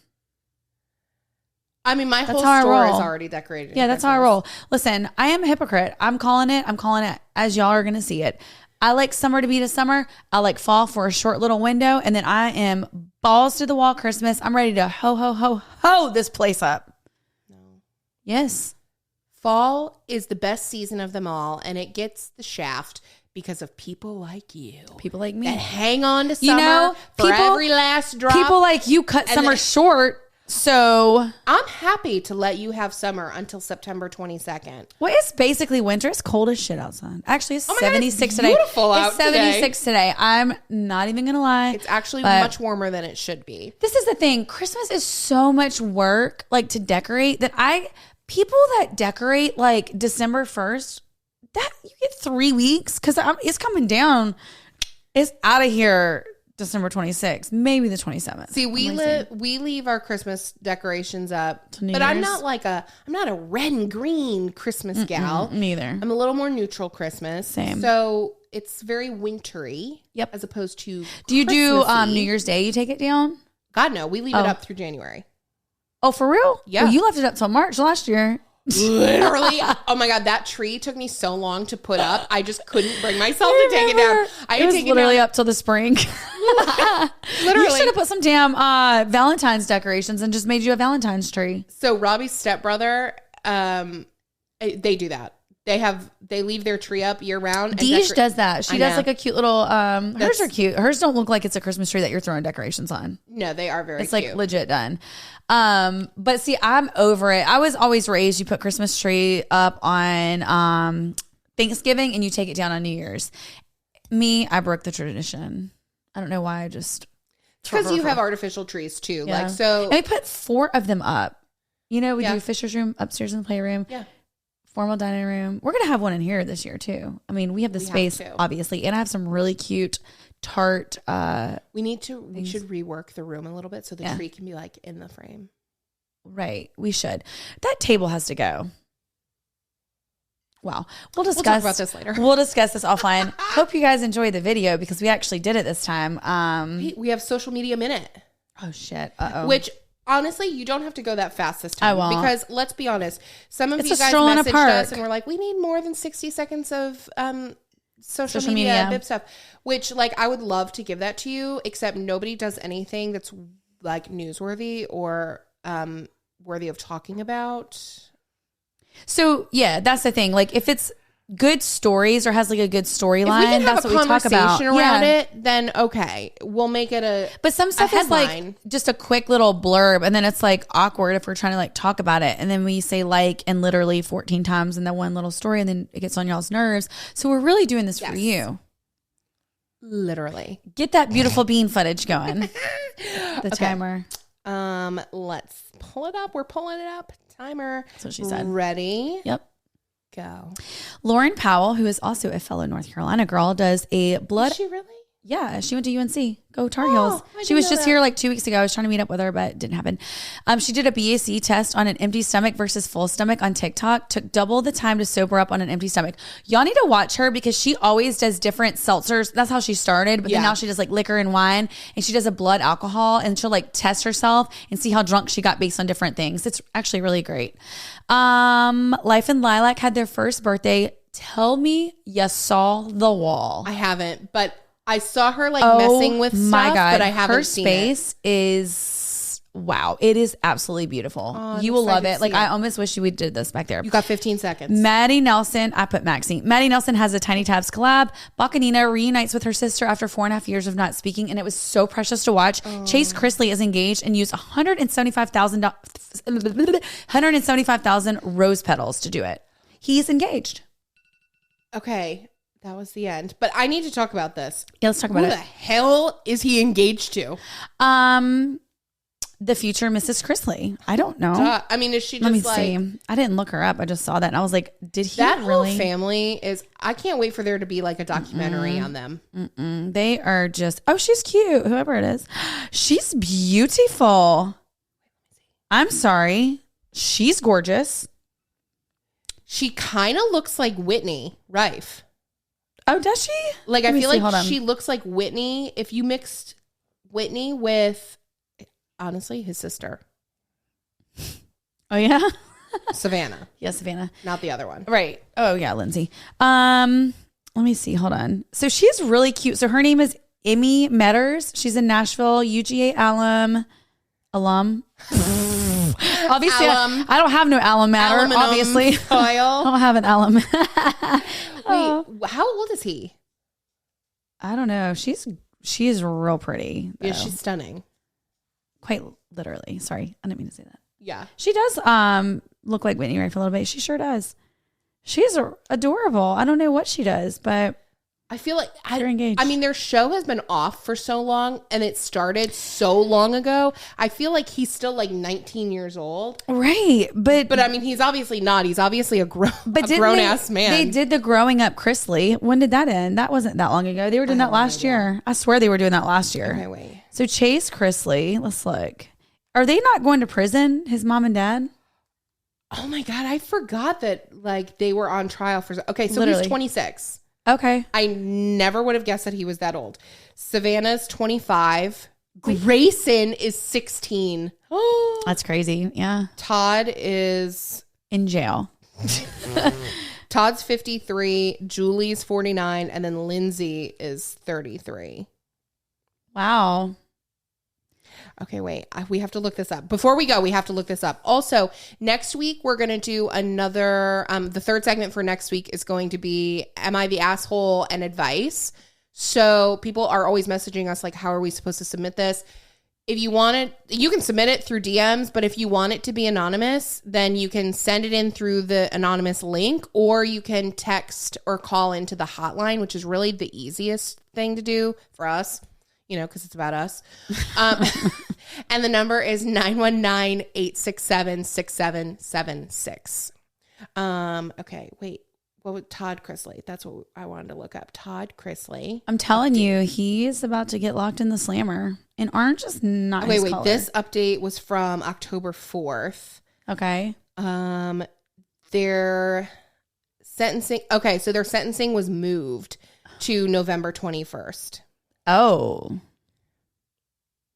I mean, my whole store is already decorated. Yeah, that's how I roll. Listen, I am a hypocrite. I'm calling it as y'all are going to see it. I like summer to be to summer. I like fall for a short little window. And then I am balls to the wall Christmas. I'm ready to ho this place up. No. Yes. Fall is the best season of them all. And it gets the shaft because of people like you. People like me. That hang on to summer for every last drop. People like you cut summer short. So I'm happy to let you have summer until September 22nd. Well, it's basically winter. It's cold as shit outside. Actually, it's 76 today. It's 76 today. I'm not even going to lie. It's actually much warmer than it should be. This is the thing. Christmas is so much work, like to decorate, that people that decorate like December 1st, that you get 3 weeks because it's coming down. It's out of here. December 26th, maybe the 27th. See, we leave our Christmas decorations up, but I'm not a red and green Christmas gal. Neither. I'm a little more neutral Christmas. Same. So it's very wintry. Yep. As opposed to Do you do New Year's Day? You take it down? God, no. We leave it up through January. Oh, for real? Yeah. Well, you left it up till March last year. Literally. Oh my God, that tree took me so long to put up. I just couldn't bring myself to take it down. It was literally up till the spring. Literally. You should have put some damn Valentine's decorations and just made you a Valentine's tree. So Robbie's stepbrother, they do that. They leave their tree up year round. Deej does that. She does like a cute little, hers are cute. Hers don't look like it's a Christmas tree that you're throwing decorations on. No, they are very cute. It's like legit done. But see, I'm over it. I was always raised, you put Christmas tree up on Thanksgiving and you take it down on New Year's. Me, I broke the tradition. I don't know why. I just because you have artificial trees too. Yeah. Like so, and we put 4 of them up. We do Fisher's room upstairs in the playroom. Yeah, Formal dining room. We're going to have one in here this year too. I mean, we have the space, obviously, and I have some really cute tart. We should rework the room a little bit so the tree can be like in the frame. Right. We should. That table has to go. Wow. We'll talk about this later. We'll discuss this offline. Hope you guys enjoyed the video because we actually did it this time. We have social media minute. Oh shit. Uh-oh. Which honestly, you don't have to go that fast this time. I won't. Because let's be honest, some of you guys messaged us and were like, we need more than 60 seconds of social media bib stuff. Which like I would love to give that to you, except nobody does anything that's like newsworthy or worthy of talking about. So yeah, that's the thing. Like if it's good stories or has like a good storyline, that's what we talk about. Around it, then okay, we'll make it But some stuff is like just a quick little blurb, and then it's like awkward if we're trying to like talk about it, and then we say like and literally 14 times in that one little story, and then it gets on y'all's nerves. So we're really doing this for you. Literally, get that beautiful bean footage going. The timer. Let's pull it up. We're pulling it up. Timer. That's what she said. Ready? Yep. Go. Lauren Powell, who is also a fellow North Carolina girl, does a blood. Is she really? Yeah, she went to UNC. Go Tar Heels. She was just here like 2 weeks ago. I was trying to meet up with her, but it didn't happen. She did a BAC test on an empty stomach versus full stomach on TikTok. Took double the time to sober up on an empty stomach. Y'all need to watch her because she always does different seltzers. That's how she started. But then now she does like liquor and wine, and she does a blood alcohol, and she'll like test herself and see how drunk she got based on different things. It's actually really great. Life and Lilac had their first birthday. Tell me you saw the wall. I haven't, but I saw her like messing with stuff, my God. But I haven't seen it. Her space is, wow. It is absolutely beautiful. Oh, you will love it. Like I almost wish we did this back there. You got 15 seconds. Maddie Nelson, I put Maxine. Maddie Nelson has a Tiny Tabs collab. Baccanina reunites with her sister after 4.5 years of not speaking, and it was so precious to watch. Chase Chrisley is engaged and used 175,000 rose petals to do it. He's engaged. Okay. That was the end. But I need to talk about this. Yeah, let's talk about it. Who the hell is he engaged to? The future Mrs. Chrisley. I don't know. I mean, is she just Let me like... see. I didn't look her up. I just saw that and I was like, did he that really? Whole family is... I can't wait for there to be like a documentary on them. They are just... Oh, she's cute. Whoever it is. She's beautiful. I'm sorry. She's gorgeous. She kind of looks like Whitney Rife. Oh, does she? Like, I feel like she looks like Whitney. If you mixed Whitney with, honestly, his sister. Oh, yeah? Savannah. Yeah, Savannah. Not the other one. Right. Oh, yeah, Lindsay. Let me see. Hold on. So she's really cute. So her name is Emmy Metters. She's a Nashville UGA alum. Obviously, I don't have no alum matter. Obviously, I don't have an alum. Wait, how old is he? I don't know. She is real pretty. Yeah, she's stunning. Quite literally. Sorry, I didn't mean to say that. Yeah, she does look like Whitney Rife a little bit. She sure does. She's adorable. I don't know what she does, but I feel like they're engaged. I mean, their show has been off for so long, and it started so long ago. I feel like he's still like 19 years old, right? But I mean, he's obviously not. He's obviously a grown ass man. They did the Growing Up Chrisley. When did that end? That wasn't that long ago. They were doing that last year. I swear they were doing that last year. Okay, wait. So Chase Chrisley, let's look. Are they not going to prison? His mom and dad? Oh my God, I forgot that like they were on trial for. Okay, so literally. He's 26. Okay. I never would have guessed that he was that old. Savannah's 25. Grayson is 16. Oh, that's crazy. Yeah. Todd is in jail. Todd's 53. Julie's 49. And then Lindsay is 33. Wow. Okay, wait. We have to look this up. Before we go, we have to look this up. Also, next week, we're going to do another, the third segment for next week is going to be, Am I the Asshole and Advice? So people are always messaging us like, how are we supposed to submit this? If you want it, you can submit it through DMs, but if you want it to be anonymous, then you can send it in through the anonymous link, or you can text or call into the hotline, which is really the easiest thing to do for us. You know, because it's about us. And the number is 919-867-6776. Okay, wait. What was Todd Chrisley? That's what I wanted to look up. Todd Chrisley. I'm telling you, he's about to get locked in the slammer. And orange is not his color. This update was from October 4th. Okay. Their sentencing. Okay, so their sentencing was moved to November 21st. Oh.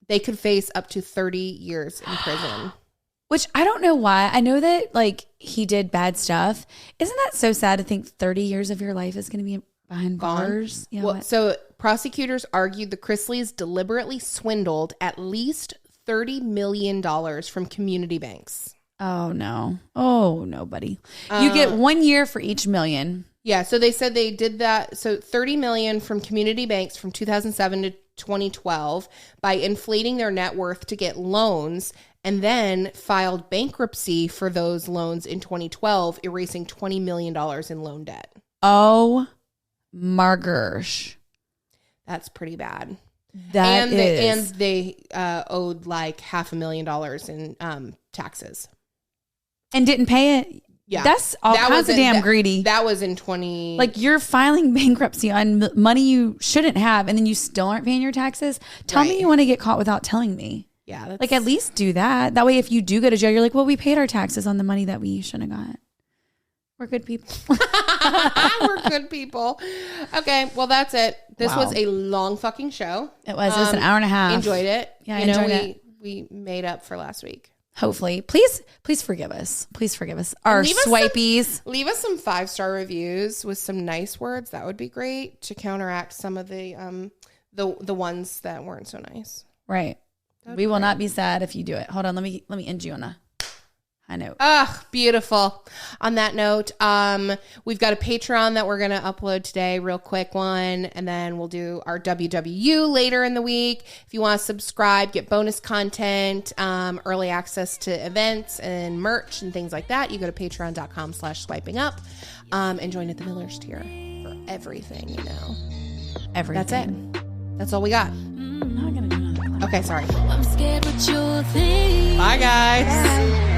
They could face up to 30 years in prison. Which I don't know why. I know that like he did bad stuff. Isn't that so sad to think 30 years of your life is going to be behind bars? Yeah. Well, so prosecutors argued the Chrisleys deliberately swindled at least $30 million from community banks. Oh, no. Oh, no, buddy. You get 1 year for each million. Yeah. So they said they did that. So $30 million from community banks from 2007 to 2012 by inflating their net worth to get loans, and then filed bankruptcy for those loans in 2012, erasing $20 million in loan debt. Oh, Margersh. That's pretty bad. That is. And they owed like $500,000 in taxes. And didn't pay it. Yeah. That's all kinds of damn greedy. That was in 20... Like you're filing bankruptcy on money you shouldn't have, and then you still aren't paying your taxes. Tell me you want to get caught without telling me. Yeah. That's... Like at least do that. That way if you do go to jail, you're like, well, we paid our taxes on the money that we shouldn't have got. We're good people. We're good people. Okay. Well, that's it. This was a long fucking show. It was. It was an hour and a half. Enjoyed it. Yeah, I enjoyed it. We made up for last week. Hopefully. Please forgive us. Please forgive us. Our Swipies. Leave us some 5-star reviews with some nice words. That would be great to counteract some of the ones that weren't so nice. Right. We will not be sad if you do it. Hold on. Let me end you on a high note. Ah, beautiful. On that note, we've got a Patreon that we're going to upload today, real quick one, and then we'll do our WWU later in the week. If you want to subscribe, get bonus content, early access to events and merch and things like that, you go to patreon.com/swipingup, and join at the Miller's tier for everything, you know. Everything. That's it. That's all we got. I'm not going to do another clap. Okay, sorry. I'm scared what you'll think. Bye, guys. Yeah.